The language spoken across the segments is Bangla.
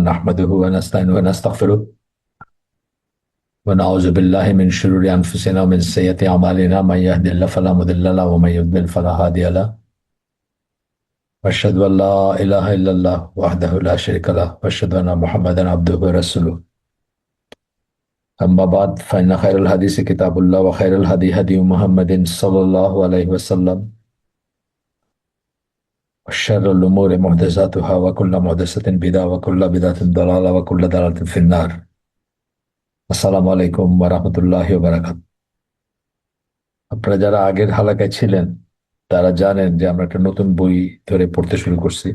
نحمده ونستعينه ونستغفره ونعوذ بالله من شرور أنفسنا ومن سيئات أعمالنا من يهد الله فلا مضل له ومن يضلل فلا هادي له وأشهد أن لا إله إلا الله وحده لا شريك له وأشهد أن محمدا عبده ورسوله أما بعد فإن خير الحديث كتاب الله وخير الهدي هدي محمد صلى الله عليه وسلم وشر الأمور محدثاتها وكل محدثة بدعة وكل بدعة ضلالة وكل ضلالة في النار আসসালামু আলাইকুম ওয়া রাহমাতুল্লাহি ওয়া বারাকাতুহু। আপনারা যারা আগের হালাকায় ছিলেন তারা জানেন যে আমরা একটা নতুন বই ধরে পড়তে শুরু করছি।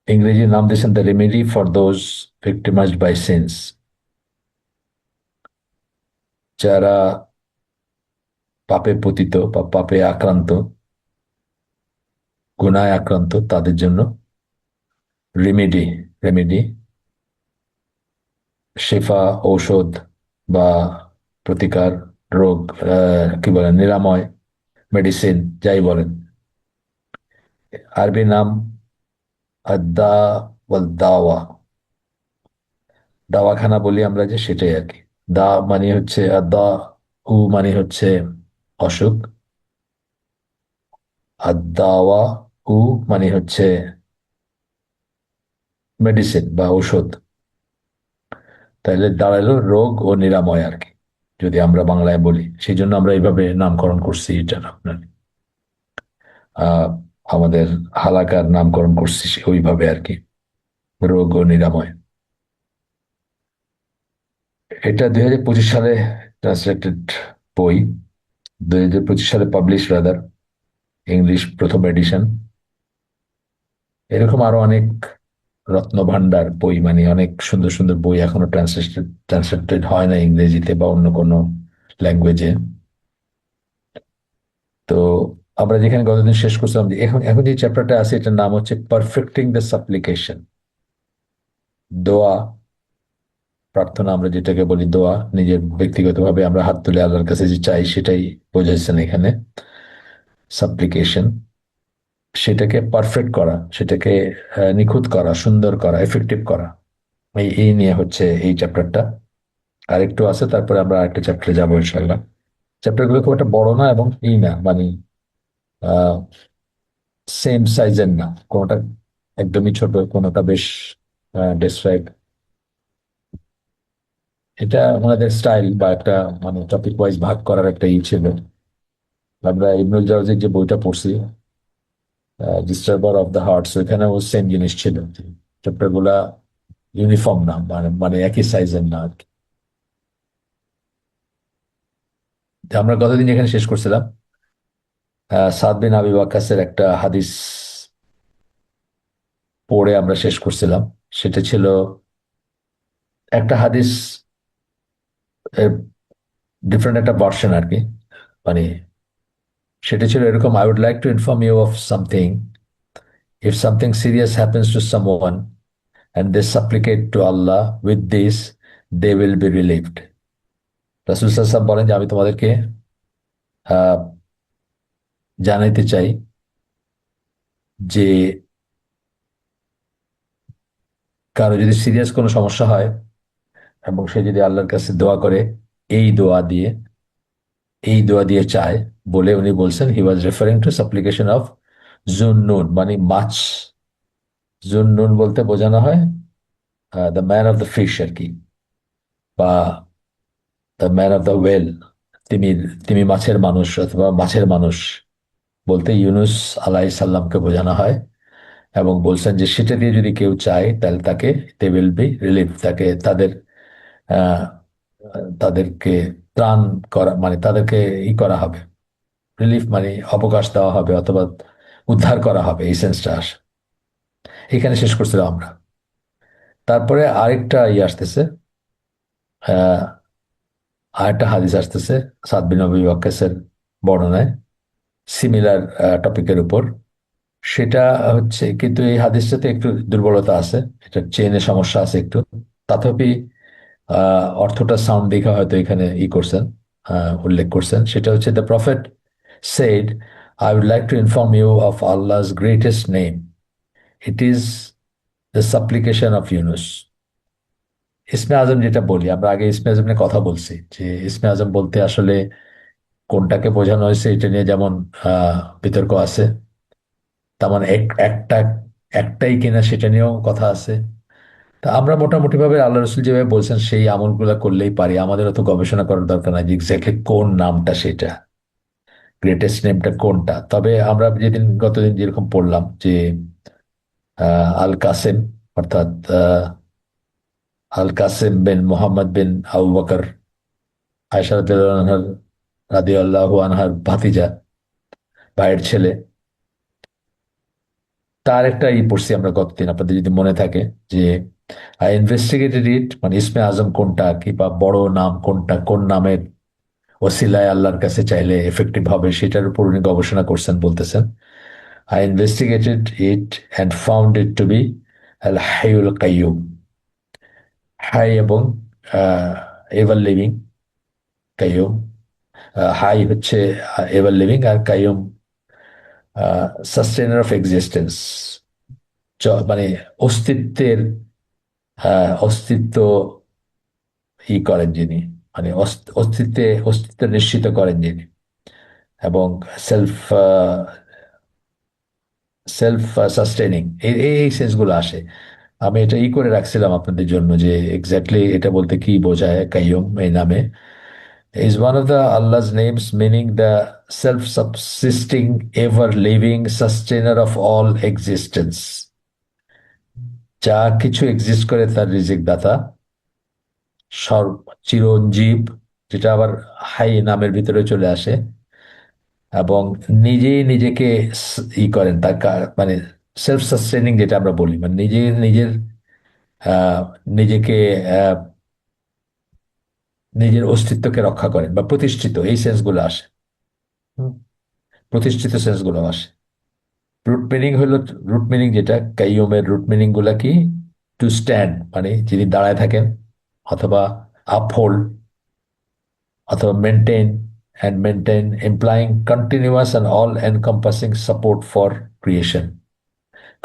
ইংরেজি নাম দিয়েছেন the remedy for those victimized by sins. যারা পাপে পতিত বা পাপে আক্রান্ত, গুনায় আক্রান্ত তাদের জন্য রেমেডি রেমেডি শেফা, ঔষধ বা প্রতিকার, রোগ, কি বলেন, নিরাময়, মেডিসিন যাই বলেন। আরবি নাম আদা ওয়াল দাওয়া। দাওয়াখানা বলি আমরা যে, সেটাই আর কি। দা মানে হচ্ছে আদা, উ মানে হচ্ছে অসুখ, আর দাওয়া উ মানে হচ্ছে মেডিসিন বা ঔষধ। তাহলে দাঁড়ালো রোগ ও নিরাময় আর কি, যদি আমরা বাংলায় বলি। সেই জন্য আমরা এইভাবে নামকরণ করছি এটার, আপনার আহ আমাদের হালাকার নামকরণ করছি ওইভাবে আর কি, রোগ ও নিরাময়। এটা 2025 সালে ট্রান্সলেটেড বই, 2025 সালে পাবলিশ রাদার, ইংলিশ প্রথম এডিশন। এরকম আরো অনেক রত্ন ভান্ডার বই, মানে অনেক সুন্দর সুন্দর বই এখনো ট্রান্সলেটেড হয় না ইংরেজিতে বা অন্য কোনো ল্যাঙ্গুয়েজে। তো আমরা যেখানে গতদিন শেষ করছিলাম, যে এখন এখন যে চ্যাপ্টারটা আছে এটার নাম হচ্ছে পারফেক্টিং দ্য সাপ্লিকেশন। দোয়া, প্রার্থনা, আমরা যেটাকে বলি দোয়া, নিজের ব্যক্তিগতভাবে আমরা হাত তুলে আল্লাহর কাছে যে চাই, সেটাই বোঝাইছেন এখানে সাপ্লিকেশন। সেটাকে পারফেক্ট করা, সেটাকে নিখুঁত করা, সুন্দর করা, এফেক্টিভ করা, এই এই নিয়ে হচ্ছে এই চ্যাপ্টারটা। আর একটু আছে, তারপরে আমরা আরেকটা চ্যাপ্টারে যাবো ইনশাল্লাহ। চ্যাপ্টার গুলো খুব একটা বড় না এবং এই না, মানে সেম সাইজের না, কোনোটা একদমই ছোট, কোনোটা বেশ ডেসক্রাইব। এটা আমাদের স্টাইল বা একটা, মানে টপিক ওয়াইজ ভাগ করার একটা ই ছিল। আমরা ইবনুল জাওজির যে বইটা পড়ছি, ডিস্টার্বার অফ দ্য হার্টস, ওইখানেও সেম জিনিস ছিল। চ্যাপ্টার গুলা ইউনিফর্ম না, মানে একই সাইজের না আর কি। আমরা গতদিন এখানে শেষ করছিলাম সাদ বিন আবি ওয়াক্কাসের একটা হাদিস পড়ে আমরা শেষ করছিলাম। সেটা ছিল একটা হাদিস, ডিফারেন্ট একটা ভার্সন আর কি। মানে সেটা ছিল এরকম: I would like to inform you of something, if something serious happens to someone and they supplicate to Allah with this, they will be relieved. রাসূল সাল্লাল্লাহু আলাইহি ওয়াসাল্লাম বলেন যে আমি তোমাদেরকে আহ, জানাইতে চাই যে কারো যদি সিরিয়াস কোনো সমস্যা হয় এবং সে যদি আল্লাহর কাছে দোয়া করে, এই দোয়া দিয়ে এই দোয়া দিয়ে চায়, বলে উনি বলছেন, he was referring to supplication of Dhunnun, মানে মাছ। জুন্নুন বলতে বোঝানো হয় the man of the fish আর কি, বা the man of the whale, তিমি তিমি মাছের মানুষ অথবা মাছের মানুষ বলতে ইউনুস আলাইহিস সালামকে বোঝানো হয়। এবং বলছেন যে সেটা দিয়ে যদি কেউ চায় তাহলে তাকে, দে উইল বি রিলিভ, তাকে আহ, তাদেরকে ত্রাণ করা, মানে তাদেরকে ই করা হবে, রিলিফ মানে অবকাশ দেওয়া হবে অথবা উদ্ধার করা হবে, এই সেন্সটা আসে। এখানে শেষ করছিলাম আমরা। তারপরে আরেকটা ই আসতেছে, আহ আরেকটা হাদিস আসতেছে সাদ বিন আবি ওয়াক্কাসের বর্ণনায়, সিমিলার টপিকের উপর। সেটা হচ্ছে, কিন্তু এই হাদিসটাতে একটু দুর্বলতা আছে, এটা চেনে সমস্যা আছে একটু। তথাপি অর্থটা সাউন্ড দেখে হয়তো এখানে ই করছেন, উল্লেখ করছেন। সেটা হচ্ছে, the prophet said, I would like to inform you of Allah's greatest name. It is the সাপ্লিকেশন of Yunus. ইসমে আজম যেটা বলি, আমরা আগে ইসমে আজম নিয়ে কথা বলছি, যে ইসমে আজম বলতে আসলে কোনটাকে বোঝানো হয়েছে এটা নিয়ে যেমন বিতর্ক আছে, তেমন একটা একটাই কিনা সেটা নিয়েও কথা আছে। তা আমরা মোটামুটি ভাবে আল্লাহ রসুল যেভাবে বলছেন সেই আমলগুলো করলেই পারি, আমাদের অত গবেষণা করার দরকার নাই যে এক্স্যাক্টলি কোন নামটা, সেটা গ্রেটেস্ট নেমটা কোনটা। তবে আমরা যেদিন গতদিন যেরকম পড়লাম যে আল কাসেম, অর্থাৎ আল কাসেম বিন মোহাম্মদ বিন আবু বকর, আয়েশা রাদিয়াল্লাহু আনহার ভাতিজা, ভাইয়ের ছেলে, তার একটা পড়ছি আমরা গতদিন, আপনাদের যদি মনে থাকে, যে আই ইনভেস্টিগেটেড ইট, মানে ইসমে আজম কোনটা আর কি, বা বড় নাম কোনটা, কোন নামের ওসিলায় আল্লাহর কাছে চাইলে এফেক্টিভ হবে, সেটার উপর উনি গবেষণা করছেন, বলতেছেন I investigated it and found it to be আল হাইউল কাইয়ুম। হাই এবং এভার লিভিং, কাইয়ুম, হাই হচ্ছে এভার লিভিং, আর কাইয়ুম সাস্টেনার অফ এক্সিস্টেন্স, মানে অস্তিত্বের অস্তিত্ব করেন যিনি, মানে অস্তিত্ব নিশ্চিত করেন যিনি, এবং সেলফ সেলফ সাস্টেনিং, এই এই সেন্সগুলো আসে। আমি এটা করে রাখছিলাম আপনাদের জন্য যে এক্স্যাক্টলি এটা বলতে কি বোঝায় কাইয়ুম এই নামে। Is one of the Allah's names meaning the self subsisting ever living sustainer of all existence. যা কিছু এক্সিস্ট করে তার রিজিক দাতা, সর্ব চিরঞ্জীব, যেটা আবার হাই নামের ভিতরে চলে আসে, এবং নিজেই নিজেকে করেন তার মানে সেলফ সাস্টেনিং যেটা আমরা বলি, মানে নিজে নিজের আহ, নিজেকে আহ, নিজের অস্তিত্বকে রক্ষা করেন বা প্রতিষ্ঠিত, এই সেন্সগুলো আসে। হুম, প্রতিষ্ঠিত সেন্সগুলো আসে। রুট মিনিং হলো, রুট মিনিং যেটা কাইয়ুমের রুট মিনিং গুলা কি, টু স্ট্যান্ড মানে যিনি দাঁড়ায় থাকেন, অথবা আপহোল্ড, অথবা maintain, and maintain ইমপ্লাইং continuous and all encompassing support for creation.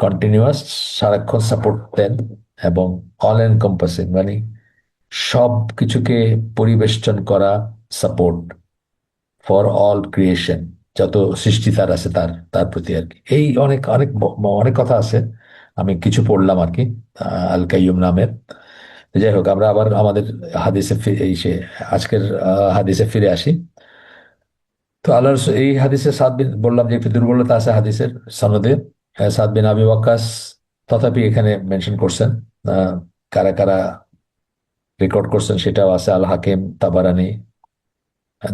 Continuous, সারাক্ষণ সাপোর্ট দেন, এবং অল এনকম্পাসিং মানে সব কিছুকে পরিবেষ্টন করা, সাপোর্ট ফর অল ক্রিয়েশন, যত সৃষ্টি তার আছে তার তার প্রতি আর কি। এই অনেক অনেক অনেক কথা আছে, আমি কিছু পড়লাম আর কি আল কাইয়ুম নামের। যাই হোক, আমরা আবার আমাদের হাদিসে এই সে আজকের হাদিসে ফিরে আসি। তো আল্লাহর এই হাদিসে সাদ বিন, বললাম যে একটু দুর্বলতা আছে হাদিসের সনদে। সাদ বিন আবি ওয়াক্কাস তথাপি এখানে মেনশন করছেন। আহ, কারা কারা রেকর্ড করছেন সেটাও আছে, আল হাকিম, তাবারানি,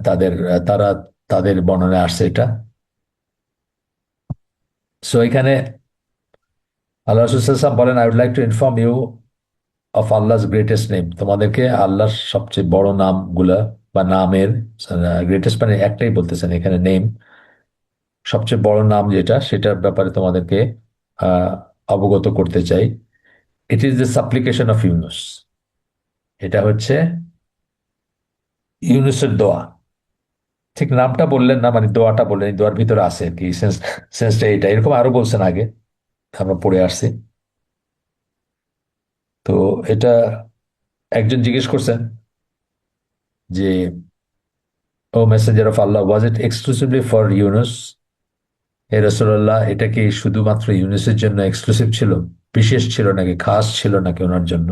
তাদের তারা তাদের বর্ণনায় আসছে এটা। সো এখানে আল্লাহ রসুল সাল্লাল্লাহু আলাইহি ওয়াসাল্লাম বলেন, I would like to inform you of Allah's greatest name. তোমাদেরকে আল্লাহর সবচেয়ে বড় নামগুলা বা নামের, গ্রেটেস্ট মানে একটাই বলতেছেন এখানে, নেম, সবচেয়ে বড় নাম যেটা, সেটার ব্যাপারে তোমাদেরকে আহ, অবগত করতে চাই। It is the সাপ্লিকেশন of Yunus. এটা হচ্ছে ইউনুসের দোয়া। ঠিক নামটা বললেন না, মানে দোয়াটা বললেন, এই দোয়ার ভিতরে আছে আর কি, সেন্সটা এটা, এরকম আরো বলছেন আগে, আমরা পড়ে আসছি। তো এটা একজন জিজ্ঞেস করছেন যে, O messenger of Allah, was it exclusively for Yunus? হে রাসূলুল্লাহ, এটা কি শুধুমাত্র ইউনুসের জন্য এক্সক্লুসিভ ছিল, বিশেষ ছিল নাকি, খাস ছিল নাকি ওনার জন্য?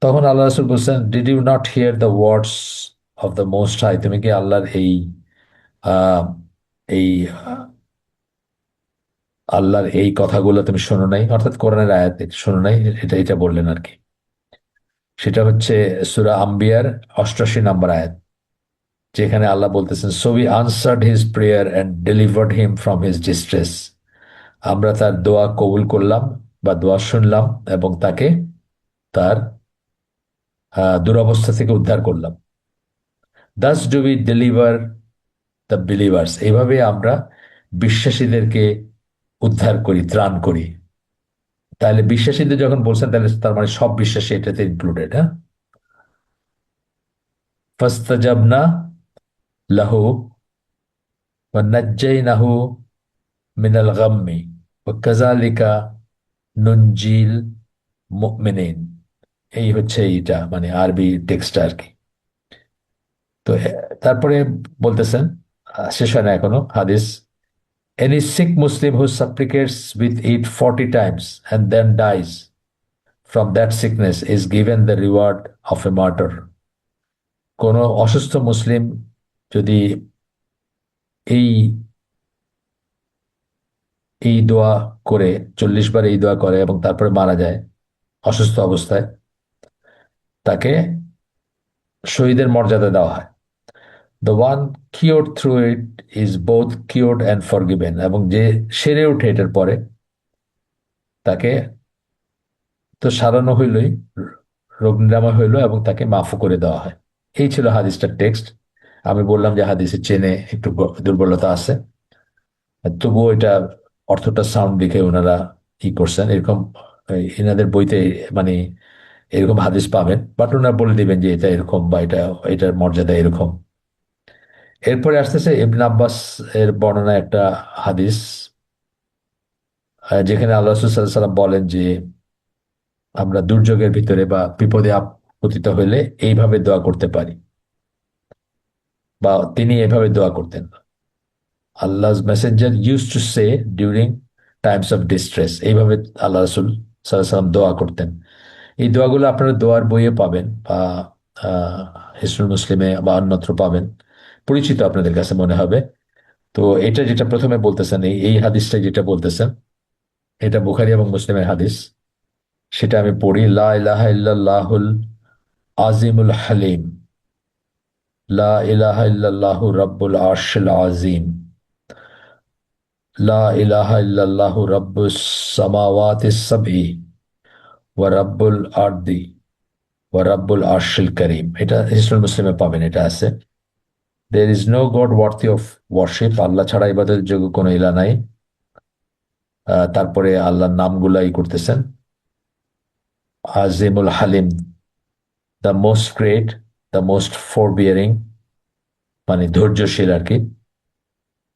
তখন আল্লাহ রাসূল বলছেন, did you not hear the words of the most high? তুমি কি আল্লাহর আহ, এই আল্লাহর এই কথাগুলো তুমি শোনো নাই, অর্থাৎ কোরআনের আয়াত শোনো নাই? এটা এটা বললেন আর কি। সেটা হচ্ছে সূরা আম্বিয়ার 88 নম্বর আয়াত, যেখানে আল্লাহ বলতেছেন, so we answered his prayer and delivered him from his distress. আমরা তার দোয়া কবুল করলাম বা দোয়া শুনলাম, এবং তাকে তার দুরবস্থা থেকে উদ্ধার করলাম। Das do we deliver the believers. এইভাবে আমরা বিশ্বাসীদেরকে উদ্ধার করি, ত্রাণ করি। তাহলে বিশ্বাসীদের যখন বলছেন, তাহলে তার মানে সব বিশ্বাসী এটাতে ইনক্লুডেড, হ্যাঁ। ফাস্তাজাবনা লাহু ওয়া নাজ্জাইনাহু মিনাল গাম্মি ওয়া কাযালিকা নুনজিল মুমিনিন। এই হচ্ছে এইটা মানে আরবি টেক্সট আর কি। তো তারপরে বলতেছেন, শেষ হয় না এখনো হাদিস। Any sick Muslim who supplicates with it 40 times and then dies from that sickness is given the reward of a martyr। কোনো অসুস্থ মুসলিম যদি এই এই দোয়া করে, 40 বার এই দোয়া করে এবং তারপরে মারা যায় অসুস্থ অবস্থায়, তাকে শহীদের মর্যাদা দেওয়া হয়। The one cure through it is both cured and forgiven. এবং যে সেরে ওঠে এটার পরে, তাকে তো সারানো হইলই, রোগ নিরাময় হইল এবং তাকে মাফও করে দেওয়া হয়। এই ছিল হাদিসটার টেক্সট। আমি বললাম যে হাদিসের চেনে একটু দুর্বলতা আছে, তবুও এটা অর্থটা সাউন্ড দেখে ওনারা ই করছেন এরকম। এনাদের বইতে মানে এরকম হাদিস পাবেন, বাট ওনারা বলে দিবেন যে এটা এরকম বা এটা, এটার মর্যাদা এরকম। এরপরে আসতেছে ইবনে আব্বাস এর বর্ণনা একটা হাদিস, যেখানে আল্লাহ রাসূল সাল্লাল্লাহু আলাইহি সাল্লাম বলেন যে আমরা দুর্যোগের ভিতরে বা বিপদে পতিত হইলে এইভাবে দোয়া করতে পারি, বা তিনি এভাবে দোয়া করতেন। Allah's messenger use to say during times of distress. এইভাবে আল্লাহ রাসূল সাল্লাল্লাহু আলাইহি সাল্লাম দোয়া করতেন। এই দোয়াগুলো আপনারা দোয়ার বইয়ে পাবেন, বা হিসনুল মুসলিমে বা অন্যত্র পাবেন, পরিচিত আপনাদের কাছে মনে হবে। তো এটা যেটা প্রথমে বলতেছেন, এই এই হাদিসটা যেটা বলতেছেন, এটা বুখারী এবং মুসলিমের হাদিস। সেটা আমি পড়ি। লা ইলাহা ইল্লাল্লাহুল আজিমুল হালিম, লা ইলাহা ইল্লাল্লাহু রাব্বুল আরশিল আজিম, লা ইলাহা ইল্লাল্লাহু রাব্বুস সামাওয়াতিস সাবঈ ওয়া রাব্বুল আরদি ওয়া রাব্বুল আরশিল কারীম। এটা হিসনুল মুসলিমে পাবেন, এটা আছে। There is no god worthy of worship, আল্লাহ ছাড়া ইবাদতের যোগ্য কোনো ইলা নাই। তারপরে আল্লাহর নামগুলাই করতেছেন। আজিমুল হালিম, the most great, the most forbearing, মানে ধৈর্যশীল আর কি।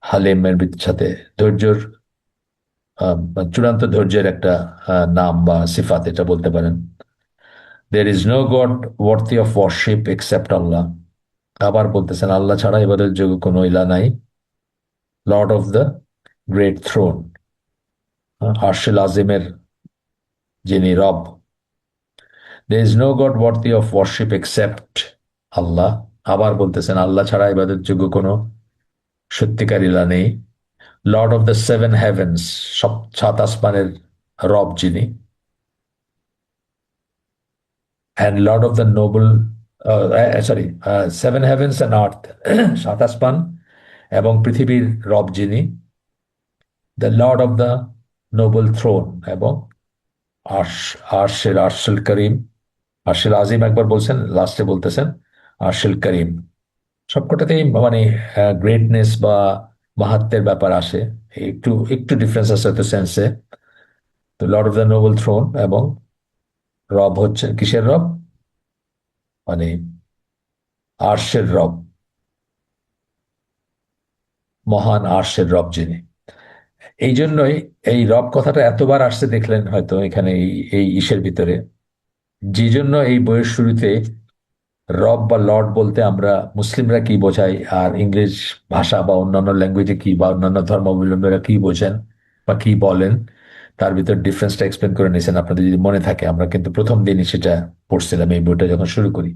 হালিমের সাথে ধৈর্যর, চূড়ান্ত ধৈর্যের একটা নাম বা সিফাত এটা বলতে পারেন। There is no god worthy of worship except Allah. আবার বলতেছেন আল্লাহ ছাড়া ইবাদতের যোগ্য কোনো ইলা নাই। Lord of the great throne, আরশেল আজিমের যিনি রব। There is no god worthy of worship except Allah. আবার বলতেছেন আল্লাহ ছাড়া ইবাদতের যোগ্য কোনো সত্যিকার ইলা নেই। Lord of the seven heavens, সব সাত আসমানের রব যিনি। And lord of the noble, sorry, seven heavens and earth, সাত আসমান এবং পৃথিবীর রব যিনি। The lord of the noble throne, এবং আরশ, আরশের আরশেল করিম, আরশেল আজিম একবার বলছেন, লাস্টে বলতেছেন আরশেল করিম। সবকটাতেই মানে গ্রেটনেস বা মাহাত্মের ব্যাপার আসে। একটু একটু ডিফারেন্স আছে হয়তো সেন্সে। তো lord of the noble throne, এবং রব হচ্ছে কিসের রব, মানে আরশের রব, মহান আরশের রব যিনি। এই জন্যই এই রব কথাটা এতবার আসছে দেখলেন হয়তো এখানে এই এই ইসের ভিতরে। যে জন্য এই বইয়ের শুরুতে রব বা লর্ড বলতে আমরা মুসলিমরা কি বোঝাই, আর ইংরেজ ভাষা বা অন্যান্য ল্যাঙ্গুয়েজে কি বা অন্যান্য ধর্মাবলম্বীরা কি বোঝেন বা কি বলেন, তার ভিতর ডিফারেন্সটা এক্সপ্লেন করে নিয়েছেন। আপনাদের যদি মনে থাকে, আমরা কিন্তু প্রথম দিনই সেটা পড়ছিলাম এই বইটা যখন শুরু করি।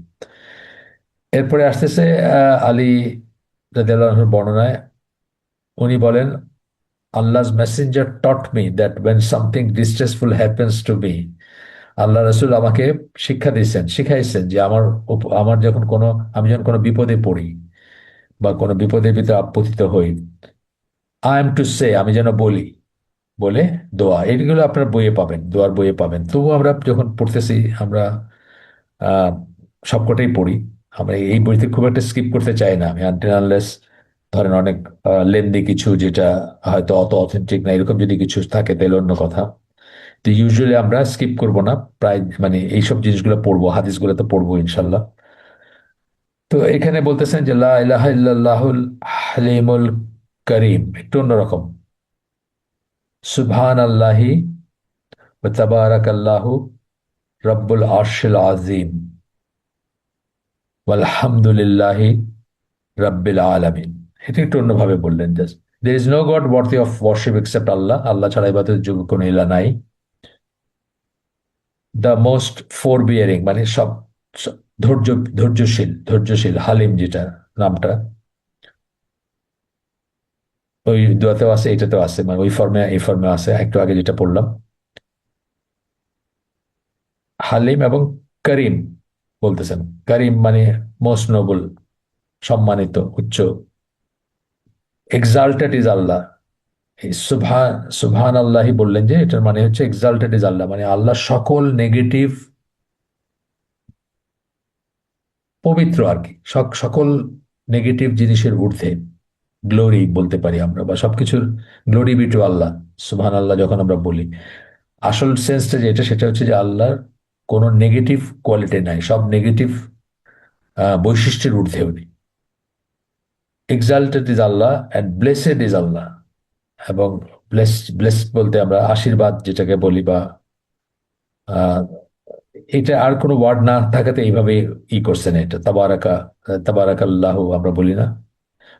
এরপরে আসতেছে আলী রাদিয়াল্লাহু আনহুর বর্ণনায়। উনি বলেন, Allah's messenger taught me that when something distressful happens to me, আল্লাহ রসুল আমাকে শিক্ষা দিয়েছেন, শিখাইছেন যে আমার যখন কোনো, আমি যখন কোনো বিপদে পড়ি বা কোনো বিপদের ভিতরে আপতিত হই, আই এম টু সে, আমি যেন বলি, বলে দোয়া। এইগুলো আপনার বইয়ে পাবেন, দোয়ার বইয়ে পাবেন। তবু আমরা যখন পড়তেছি, আমরা আহ সবকটাই পড়ি। আমরা এই বইতে খুব একটা স্কিপ করতে চাই না আমি, আনটিল আনলেস ধরেন অনেক লেন্দি কিছু, যেটা হয়তো অত অথেন্টিক না, এরকম যদি কিছু থাকে তাহলে অন্য কথা। তো ইউজুয়ালি আমরা স্কিপ করব না, প্রায় মানে এইসব জিনিসগুলো পড়বো, হাদিসগুলো তো পড়বো ইনশাল্লাহ। তো এখানে বলতেছেন যে লা ইলাহা ইল্লাল্লাহুল হালিমুল করিম, একটু অন্যরকম। সুবহান আল্লাহি তাবারাকাল্লাহু রব্বুল আরশিল আযীম ওয়ালহামদুলিল্লাহি রাব্বিল আলামিন। এটা একটু অন্যভাবে বললেন, just there is no god worthy of worship except Allah, আল্লাহ ছাড়া ইবাদতের যোগ্য কোনো ইলা নাই। দ্য মোস্ট ফোরবিয়ারিং মানে সব ধৈর্য, ধৈর্যশীল হালিম, যেটা নামটা ওই দোয়াতেও আছে, এটাতেও আছে, মানে ওই ফর্মে এই ফর্মে আছে একটু আগে যেটা পড়লাম। হালিম এবং করিম বলতেছেন। করিম মানে মোস্ট নোবেল, সম্মানিত, উচ্চ। এক্সাল্টেড ইজ আল্লাহ। এই সুবহান আল্লাহি বললেন যে এটার মানে হচ্ছে এক্সাল্টেড ইজ আল্লাহ, মানে আল্লাহ সকল নেগেটিভ, পবিত্র আর কি, সকল নেগেটিভ জিনিসের ঊর্ধ্বে। গ্লোরি বলতে পারি আমরা, বা সবকিছুর গ্লোরি বি টু আল্লাহ। সুবহান আল্লাহ যখন আমরা বলি, আসল সেন্সটা যেটা সেটা হচ্ছে যে আল্লাহর কোনো নেগেটিভ কোয়ালিটি নাই, সব নেগেটিভ বৈশিষ্ট্যের ঊর্ধ্বে উনি। Exalted is Allah and blessed is Allah. এবং ব্লেসড বলতে আমরা আশীর্বাদ যেটাকে বলি, বা আহ, এটা আর কোনো ওয়ার্ড না থাকাতে এইভাবে করছেন এটা। তাবারাকাল্লাহু আমরা বলি না,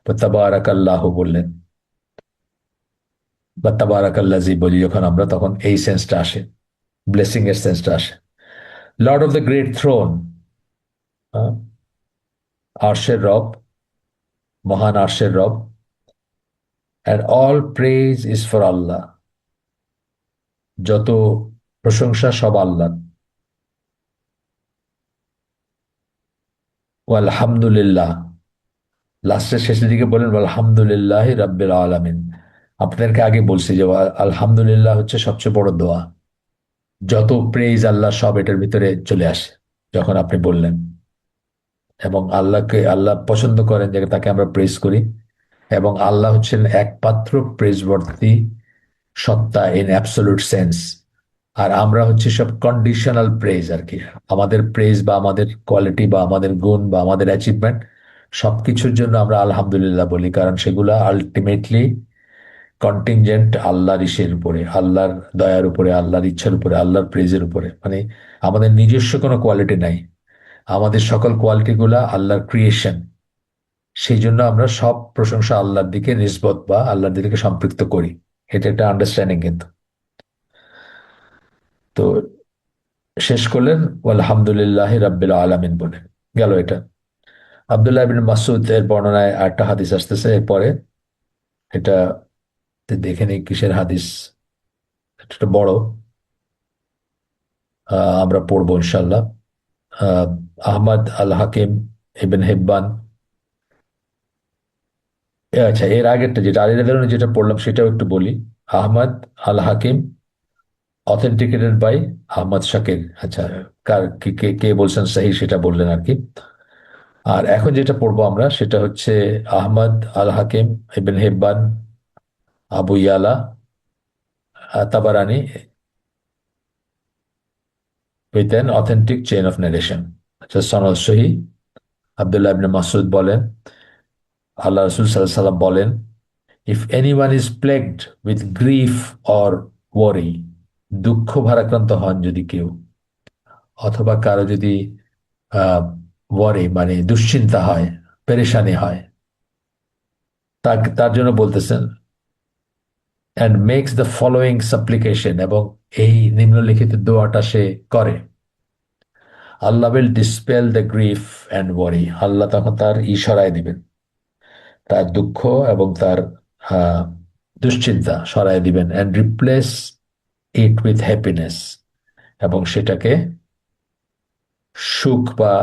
বা তাবারাকাল্লাহু বললেন, বা তাবারাকাল্লাজি বলি যখন আমরা, তখন এই সেন্সটা আসে, ব্লেসিং এর সেন্সটা আসে। Lord of the great throne, আরশের রব, মহান আরশের রব। And all praise is for Allah, যত প্রশংসা সব আল্লাহ। আলহামদুলিল্লাহ, লাস্টের শেষের দিকে বলেন আলহামদুলিল্লাহ রাব্বিল আলামিন। আপনাদেরকে আগে বলছি যে আলহামদুলিল্লাহ হচ্ছে সবচেয়ে বড় দোয়া। যত প্রেজ আল্লাহ সব এটার ভিতরে চলে আসে যখন আপনি বললেন। এবং আল্লাহকে আল্লাহ পছন্দ করেন যে তাকে আমরা প্রেজ করি। এবং আল্লাহ হচ্ছেন একমাত্র প্রেজবর্তী সত্তা ইন অ্যাবসলিউট সেন্স। আর আমরা হচ্ছে সব কন্ডিশনাল প্রেজ আর কি। আমাদের প্রেজ বা আমাদের কোয়ালিটি বা আমাদের গুণ বা আমাদের অ্যাচিভমেন্ট সবকিছুর জন্য আমরা আলহামদুলিল্লাহ বলি, কারণ সেগুলা আলটিমেটলি কন্টিনজেন্ট আল্লাহর ইসের উপরে, আল্লাহর দয়ার উপরে, আল্লাহর ইচ্ছার উপরে, আল্লাহর প্রেজের উপরে। মানে আমাদের নিজস্ব কোনো কোয়ালিটি নাই, আমাদের সকল কোয়ালিটিগুলা আল্লাহর ক্রিয়েশন। সেই জন্য আমরা সব প্রশংসা আল্লাহর দিকে নিসবত বা আল্লাহর দিকে সম্পৃক্ত করি। এটা একটা আন্ডারস্ট্যান্ডিং কিন্তু। তো শেষ করলেন আলহামদুলিল্লাহ রাব্বিল আলামিন বলে, গেল এটা। আব্দুল্লাহ বিন মাসুদ এর বর্ণনায় আরেকটা হাদিস আসতেছে এরপরে। এটা দেখে নিই কিসের হাদিস। এটা একটু বড়, আমরা পড়বো ইনশাল্লাহ। আহ, আহমদ আল হাকিম ইবন হিব্বান। আচ্ছা, এর আগেরটা যেটা আলী রাদিয়াল্লাহু আনহু যেটা পড়লাম সেটাও একটু বলি। আহমদ আল হাকিম, অথেন্টিকেটেড বাই আহমদ শাকির। আচ্ছা, কার কে কে কে বলছেন সহি সেটা বললেন আর কি। আর এখন যেটা পড়বো আমরা সেটা হচ্ছে আহমদ আল হাকিম ইবন হিব্বান, আবু ইয়ালা, তাবারানি, with an authentic chain of narration. আচ্ছা, সনদ সহি। আব্দুল্লাহ ইবনে মাসুদ বলেন, আল্লাহ রসুল সাল্লাল্লাহু আলাইহি সাল্লাম বলেন, if anyone is plagued with grief or worry, দুঃখ ভারাক্রান্ত হন যদি কেউ, অথবা কারো যদি ওয়ারি মানে দুশ্চিন্তা হয়, পেরেশানি হয়, তার জন্য বলতেছেন, and makes the following supplication, এবং এই নিম্নলিখিত দোয়াটা সে করে, Allah will dispel the grief and worry, আল্লাহ তখন তার সরায় দিবেন, তার দুঃখ এবং তার আহ, দুশ্চিন্তা সরায় দিবেন, and replace it with happiness, এবং সেটাকে সুখ বা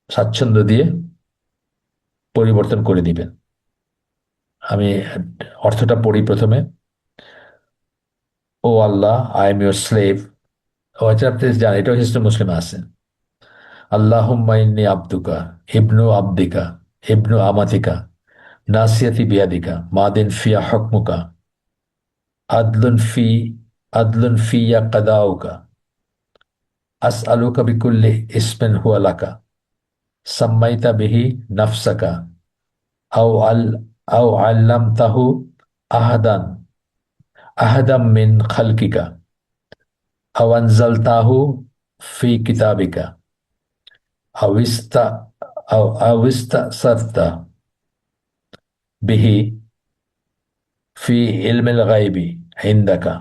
স্বাচ্ছন্দ্য দিয়ে পরিবর্তন করে দিবেন। আমি অর্থটা পড়ি প্রথমে। ও Allah, I am your slave. ও আচ্ছা, আপনি জানেন এটাও হিস্ট্রি মুসলিমে আছে। আল্লাহুম্মা ইন্নী আব্দুকা, ইবনু আব্দিকা, ইবনু আমাতিকা, নাসিয়াতি বিয়াদিকা, মাদিন ফিয়া হকমুকা, আদলুন ফি আদলুন ফিয়া কাদাউকা, আসআলুকা বিকুল্লি ইসমিন হুয়া লাকা, সাম্মাইতা বিহি নাফসাকা, আও আল আও আল্লামতাহু আহাদান আহাদাম মিন খালকিকা, আওয়ানজালতাহু ফি কিতাবিকা আবিস্তা আবিস্তা সারতা বিহি ফি ইলমিল গাইবি ইনদাকা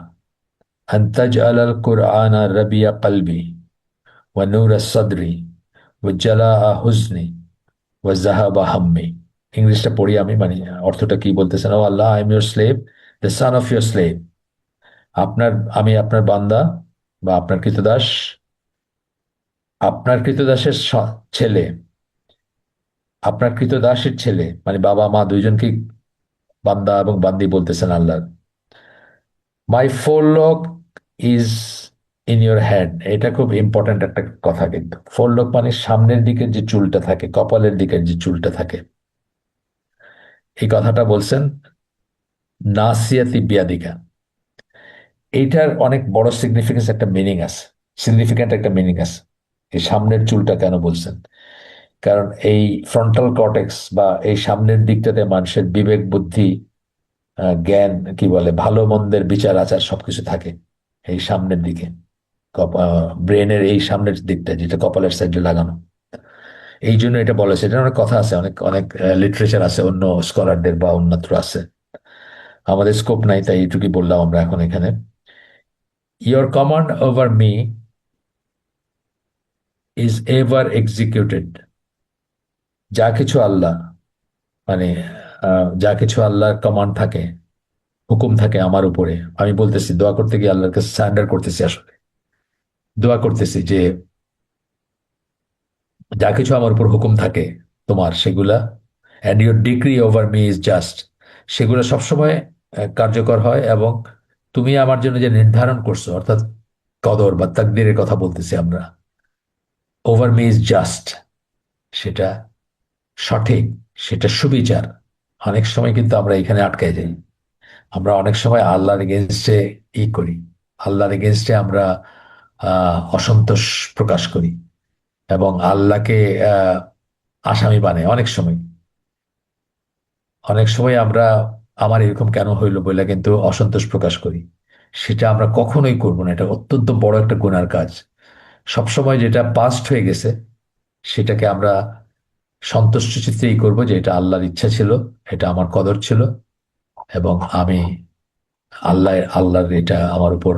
আন তাজআলাল কুরআনা রাবিয়া কলবি ওয়া নূরা সাদরি ওয়া জালাআ হুজনি ওয়া যাহাবা হাম্মি। ইংলিশটা পড়ি আমি, মানে অর্থটা কি বলতেছেন। O Allah, I am your slave, the son of your slave. আপনার, আমি আপনার বান্দা বা আপনার কৃতদাস, আপনার কৃতদাসের ছেলে, আপনার কৃতদাসের ছেলে, মানে বাবা মা দুইজনকে বান্দা এবং বান্দি বলতেছেন আল্লাহ। মাই ফোরলক ইজ ইন ইউর হ্যান্ড। এটা খুব ইম্পর্ট্যান্ট একটা কথা, কিন্তু ফোরলক মানে সামনের দিকের যে চুলটা থাকে, কপালের দিকের যে চুলটা থাকে, এই কথাটা বলছেন নাসিয়াতি বিয়াদিকা। এইটার অনেক বড় সিগনিফিকেন্স, একটা মিনিং আছে, সিগনিফিক্যান্ট একটা মিনিং আছে। এই সামনের চুলটা কেন বলছেন? কারণ এই ফ্রন্টাল কর্টেক্স বা এই সামনের দিকটাতে মানুষের বিবেক বুদ্ধি, জ্ঞান, কি বলে, ভালো মন্দের বিচার আচার সবকিছু থাকে এই সামনের দিকে, ব্রেনের এই সামনের দিকটা যেটা কপালের সাইডে লাগানো। এই জন্য এটা বলেছে, এটা অনেক কথা আছে, অনেক অনেক লিটারেচার আছে, অন্য স্কলারদের বা অন্যত্র আছে। আমাদের স্কোপ নাই, তাই এইটুকুই বললাম আমরা এখন এখানে। Your command over me is ever executed. যা কিছু আল্লাহ, মানে যা কিছু আল্লাহর কমান্ড থাকে, হুকুম থাকে আমার উপরে, আমি বলতেছি দোয়া করতে গিয়ে আল্লাহর কাছে সারেন্ডার করতেছি, আসলে দোয়া করতেছি যে যা কিছু আমার উপর হুকুম থাকে তোমার, সেগুলা, and your degree over me is just, সেগুলো সবসময় কার্যকর হয়। এবং তুমি আমার জন্য যে নির্ধারণ করছো, অর্থাৎ কদর বা তাকদীরের কথা বলতেছি আমরা, ওভার মি ইজ জাস্ট, সেটা সঠিক, সেটা সুবিচার। অনেক সময় কিন্তু আমরা এখানে আটকে যাই। আমরা অনেক সময় আল্লাহর এগেনস্টে করি, আল্লাহর এগেনস্টে আমরা অসন্তোষ প্রকাশ করি এবং আল্লাহকে আহ, আসামি বানাই অনেক সময়। অনেক সময় আমরা আমার এরকম কেন হইলো বলে কিন্তু অসন্তোষ প্রকাশ করি। সেটা আমরা কখনোই করবো না, এটা অত্যন্ত বড় একটা গুনার কাজ। সবসময় যেটা পাস্ট হয়ে গেছে সেটাকে আমরা সন্তুষ্ট চিত্তেই করবো যে এটা আল্লাহর ইচ্ছা ছিল, এটা আমার কদর ছিল, এবং আমি আল্লাহর এটা আমার উপর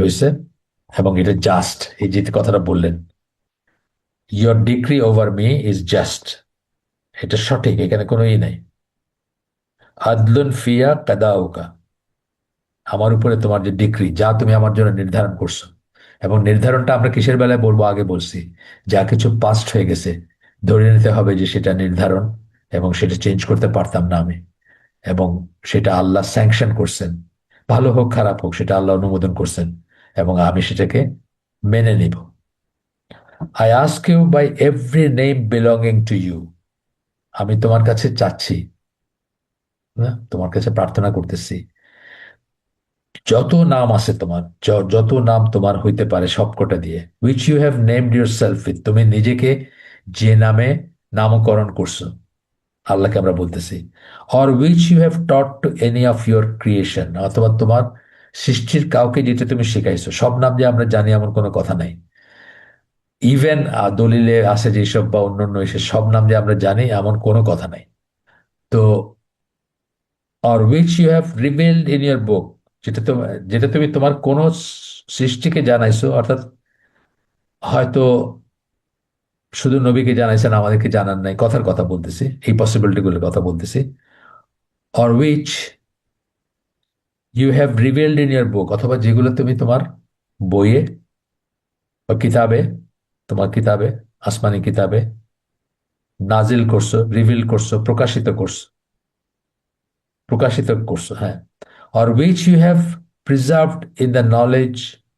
হয়েছে, এবং এটা জাস্ট। এই যে কথাটা বললেন, your degree over me is just, এটা সঠিক, এখানে কোনো নাই। আদলুন ফিয়া কাদাউকা, আমার উপরে তোমার যে ডিগ্রি, যা তুমি আমার জন্য নির্ধারণ করছো। এবং নির্ধারণটা আমরা কিসের বেলায় বলবো? আগে বলছি, যা কিছু পাস্ট হয়ে গেছে ধরে নিতে হবে যে সেটা নির্ধারণ, এবং সেটা চেঞ্জ করতে পারতাম না আমি, এবং সেটা আল্লাহ স্যাংশন করছেন। ভালো হোক খারাপ হোক, সেটা আল্লাহ অনুমোদন করছেন, এবং আমি সেটাকে মেনে নিব। I ask you by every name belonging to you, আমি তোমার কাছে চাচ্ছি, না, তোমার কাছে প্রার্থনা করতেছি, যত নাম আছে তোমার, যত নাম তোমার হইতে পারে সবকটা দিয়ে, which you have named yourself with, তুমি নিজেকে যে নামে নামকরণ করছো, আল্লাহকে আমরা বলতেছি। Or which you have taught to any of your creation, অথবা তোমার সৃষ্টির কাউকে যেটা তুমি শিখাইছো। সব নাম যে আমরা জানি এমন কোনো কথা নাই। ইভেন দলিলে আছে যেসব বা অন্যান্য এসে সব নাম যে আমরা জানি এমন কোনো কথা নাই। তো or which you have revealed in your book, যেটা তুমি তোমার কোন সৃষ্টিকে জানাইছো, অর্থাৎ হয়তো শুধু নবীকে জানাইছেন, আমাদেরকে জানান নাই, কথার কথা বলতেছি, এই পসিবিলিটি গুলোর কথা বলতেছি। Or which you have revealed in your book, অথবা যেগুলো তুমি তোমার বইয়ে বা কিতাবে, তোমার কিতাবে, আসমানি কিতাবে নাজিল করছো, রিভিল করছো, প্রকাশিত করছো, হ্যাঁ। Or which you have preserved in the knowledge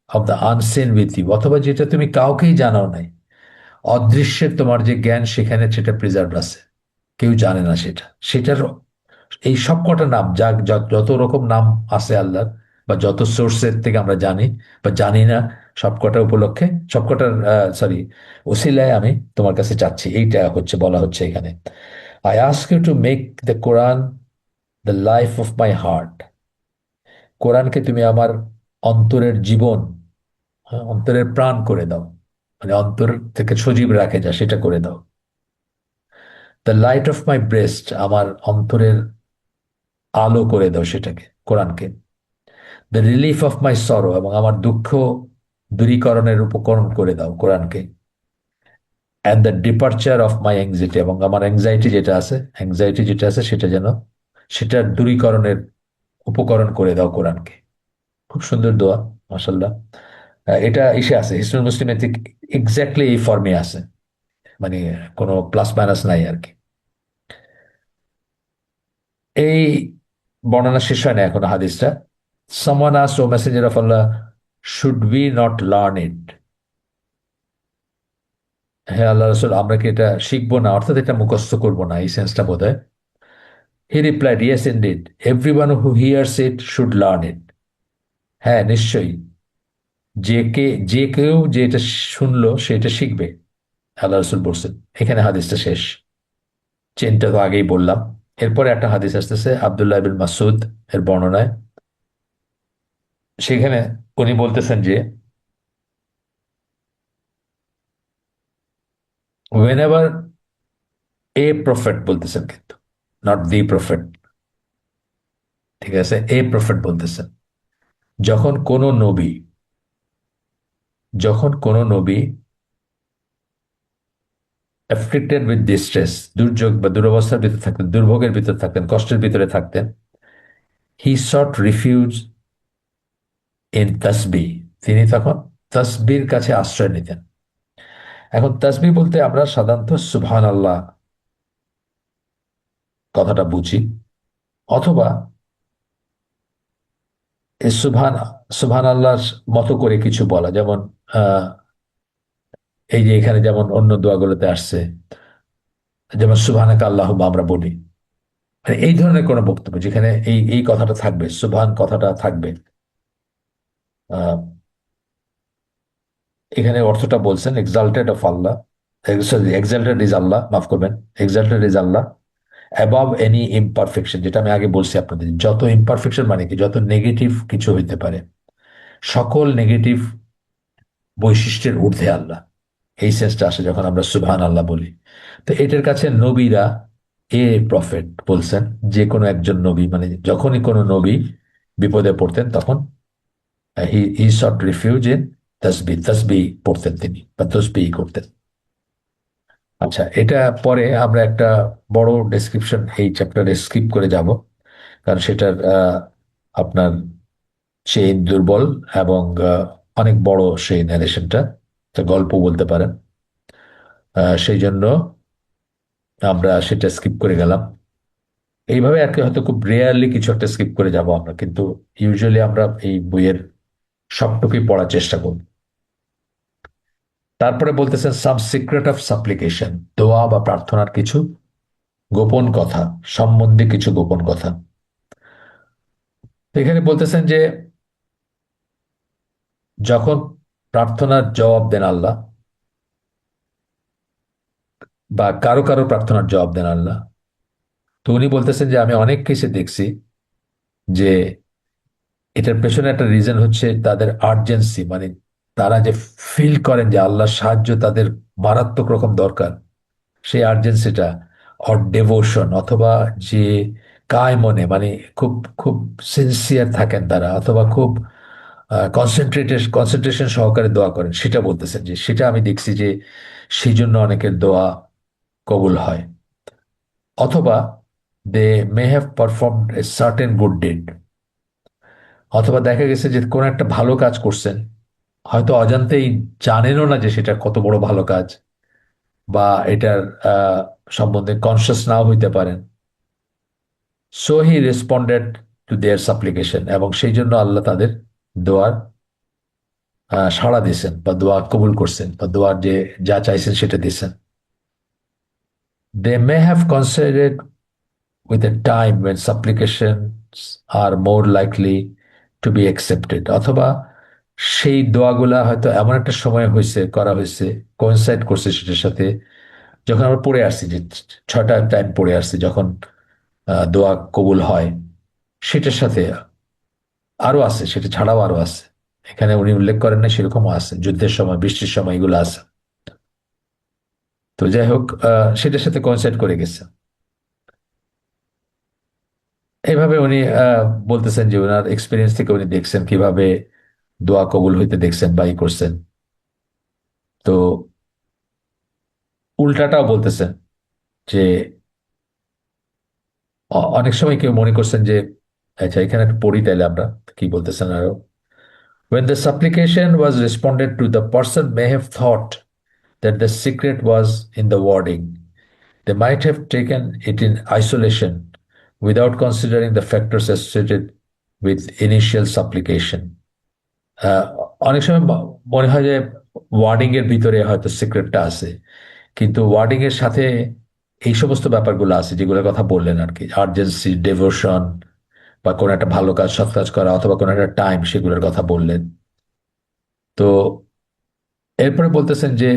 of the unseen with you, অথবা যেটা তুমি কাউকেই জানাও নাই, অদৃশ্যের তোমার যে জ্ঞান সেখানে সেটা প্রিজার্ভ আছে, কেউ জানে না সেটা। সেটার এই সব কটা নাম, যত রকম নাম আছে আল্লাহর, বা যত সোর্সের থেকে আমরা জানি বা জানি না, সবকটা উপলক্ষে, সবকটার সরি ওসিলায় আমি তোমার কাছে চাচ্ছি, এইটা হচ্ছে বলা হচ্ছে এখানে। I ask you to make the Quran the life of my heart, কোরআনকে তুমি আমার অন্তরের জীবন হ্যাঁ, অন্তরের প্রাণ করে দাও, মানে অন্তর থেকে সজীব রাখে যা সেটা করে দাও। The light of my breast, আমার অন্তরের আলো করে দাও সেটাকে, কোরআনকে। দ্য রিলিফ অফ মাই সরো, এবং আমার দুঃখ দূরীকরণের উপকরণ করে দাও কোরআনকে। And the departure of my anxiety, এবং আমার অ্যাংজাইটি যেটা আছে সেটা যেন, সেটার দূরীকরণের উপকরণ করে দাও কোরআনকে। খুব সুন্দর দোয়া, মাশাল্লাহ। এটা ইসে আছে হিসনুল মুসলিমে, ঠিক এক্স্যাক্টলি এই ফর্মে আছে, মানে কোনো প্লাস মাইনাস নাই আর কি। এই বর্ণনা শেষ হয় না এখনো হাদিসটা। someone asked, O messenger of Allah, should we not learn it? হ্যাঁ আল্লাহ রসুল, আমরা কি এটা শিখবো না, অর্থাৎ এটা মুখস্থ করবো না, এই সেন্সটা বোধ হয়। হি replied, yes indeed, everyone who here's it should learn it. হ্যাঁ নিশ্চয়ই, যে কেউ যে এটা শুনলো সে এটা শিখবে, আল্লাহ রসুল বলছেন। এখানে হাদিসটা শেষ, চেনটা তো আগেই বললাম। এরপরে একটা হাদিস আসতেছে আব্দুল্লাহ বিন মাসুদ এর বর্ণনায়। সেখানে উনি বলতেছেন যে, ওয়েন এভার এ প্রফেট বলতেছেন, কিন্তু নট দি প্রফেট, ঠিক আছে, এ প্রফেট বলতেছেন। যখন কোনো নবী, যখন কোনো নবী অ্যাফ্লিক্টেড উইথ ডিস্ট্রেস, দুর্যোগ বা দুরবস্থার ভিতরে থাকতেন, দুর্ভোগের ভিতরে থাকতেন, কষ্টের ভিতরে থাকতেন, হি সট রিফিউজ ইন তাসবি, তিনি তখন তাসবির কাছে আশ্রয় নিতেন। এখন তাসবি বলতে আমরা সাধারণত সুবহান আল্লাহ কথাটা বুঝি, অথবা এই সুবহান সুবহান আল্লাহর মতো করে কিছু বলা, যেমন আহ, এই যে এখানে যেমন অন্য দোয়াগুলোতে আসছে, যেমন সুবহানাকা আল্লাহুম্মা আমরা বলি, মানে এই ধরনের কোনো বক্তব্য যেখানে এই এই কথাটা থাকবে, সুবহান কথাটা থাকবে। আহ, এখানে অর্থটা বলছেন exalted of Allah, sorry exalted is Allah, মাফ করবেন, exalted is Allah above any imperfection, যেটা আমি আগে বলছি আপনাদের, যত ইমপারফেকশন মানে কি, যত নেগেটিভ কিছু হইতে পারে, সকল নেগেটিভ বৈশিষ্ট্যের ঊর্ধ্বে আল্লাহ, এই সেন্সটা আসে যখন আমরা সুবহান আল্লাহ বলি। তো এটার কাছে নবীরা, এ প্রফেট বলছেন, যে কোনো একজন নবী, মানে যখনই কোনো নবী বিপদে পড়তেন তখন হি হি সট রিফিউজ ইন তসবি, তসবি পড়তেন তিনি, বা তসবি করতেন। আচ্ছা, এটা পরে আমরা একটা বড় ডেসক্রিপশন এই চ্যাপ্টারে স্কিপ করে যাব, কারণ সেটার আপনার সেই দুর্বল, এবং অনেক বড় সেই ন্যারেশনটা, একটা গল্প বলতে পারেন। সেই জন্য আমরা সেটা স্কিপ করে গেলাম। এইভাবে আর কি, হয়তো খুব রেয়ারলি কিছু একটা স্কিপ করে যাব আমরা, কিন্তু ইউজুয়ালি আমরা এই বইয়ের সবটুকুই পড়ার চেষ্টা করব। তারপরে বলতেছেন সাম সিক্রেট অফ সাপ্লিকেশন, দোয়া বা প্রার্থনার কিছু গোপন কথা, সম্বন্ধে কিছু গোপন কথা। তো এখানে বলতেছেন যে, যখন প্রার্থনার জবাব দেন আল্লাহ, বা কারো কারো প্রার্থনার জবাব দেন আল্লাহ, তো উনি বলতেছেন যে আমি অনেক কেসে দেখছি যে এটার পেছনে একটা রিজন হচ্ছে তাদের আর্জেন্সি, মানে তারা যে ফিল করেন যে আল্লাহর সাহায্য তাদের মারাত্মক রকম দরকার, সেই আর্জেন্সিটা, অর ডেভোশন, অথবা যে কায় মনে, মানে খুব খুব সিনসিয়ার থাকেন তারা, অথবা খুব কনসেন্ট্রেশন সহকারে দোয়া করেন, সেটা বলতেছেন যে সেটা আমি দেখছি যে সেই জন্য অনেকের দোয়া কবুল হয়। অথবা they may have performed a certain good deed, অথবা দেখা গেছে যে কোনো একটা ভালো কাজ করছেন, হয়তো অজান্তেই জানেনও না যে সেটা কত বড় ভালো কাজ, বা এটার আহ, সম্বন্ধে কনসিয়াস নাও হইতে পারেন। So he responded to their সাপ্লিকেশন, এবং সেই জন্য আল্লাহ তাদের দোয়ার সাড়া দিয়েছেন, বা দোয়া কবুল করছেন, বা দোয়ার যে যা চাইছেন সেটা দিয়েছেন। They may have considered with a time when supplications are more likely to be accepted, অথবা সেই দোয়াগুলা হয়তো এমন একটা সময় হয়েছে, করা হয়েছে, কোইনসাইড করছে সেটার সাথে, যখন আমরা পড়ে আসছি যে 6টা টাইম পড়ে আসছি যখন দোয়া কবুল হয়, সেটার সাথে আরো আছে, সেটা ছাড়াও আরো আছে। এখানে উনি উল্লেখ করেন না, সেরকমও আছে, যুদ্ধের সময়, বৃষ্টির সময় এগুলো আছে। তো যাই হোক, সেটার সাথে কোইন্সাইড করে গেছে। এইভাবে উনি বলতেছেন যে ওনার এক্সপিরিয়েন্স থেকে উনি দেখছেন কিভাবে দোয়া কবুল হইতে দেখছেন বা ই করছেন। তো উল্টাটাও বলতেছেন যে অনেক সময় কেউ মনে করছেন যে, আচ্ছা এখানে একটু পড়ি তাইলে আমরা কি বলতেছেন আরো। When the supplication was responded to, the person may have thought that the secret was in the wording. They might have taken it in isolation without considering the factors associated with initial supplication. আহ, অনেক সময় মনে হয় যে ওয়ার্ডিং এর ভিতরে হয়তো সিক্রেটটা আছে, কিন্তু ওয়ার্ডিং এর সাথে এই সমস্ত ব্যাপারগুলো আছে যেগুলোর কথা বললেন আর কি, আর্জেন্সি, ডেভোশন, বা কোনো একটা ভালো কাজ, সৎ কাজ করা, অথবা কোনো একটা টাইম, সেগুলোর কথা বললেন। তো এরপরে বলতেছেন যে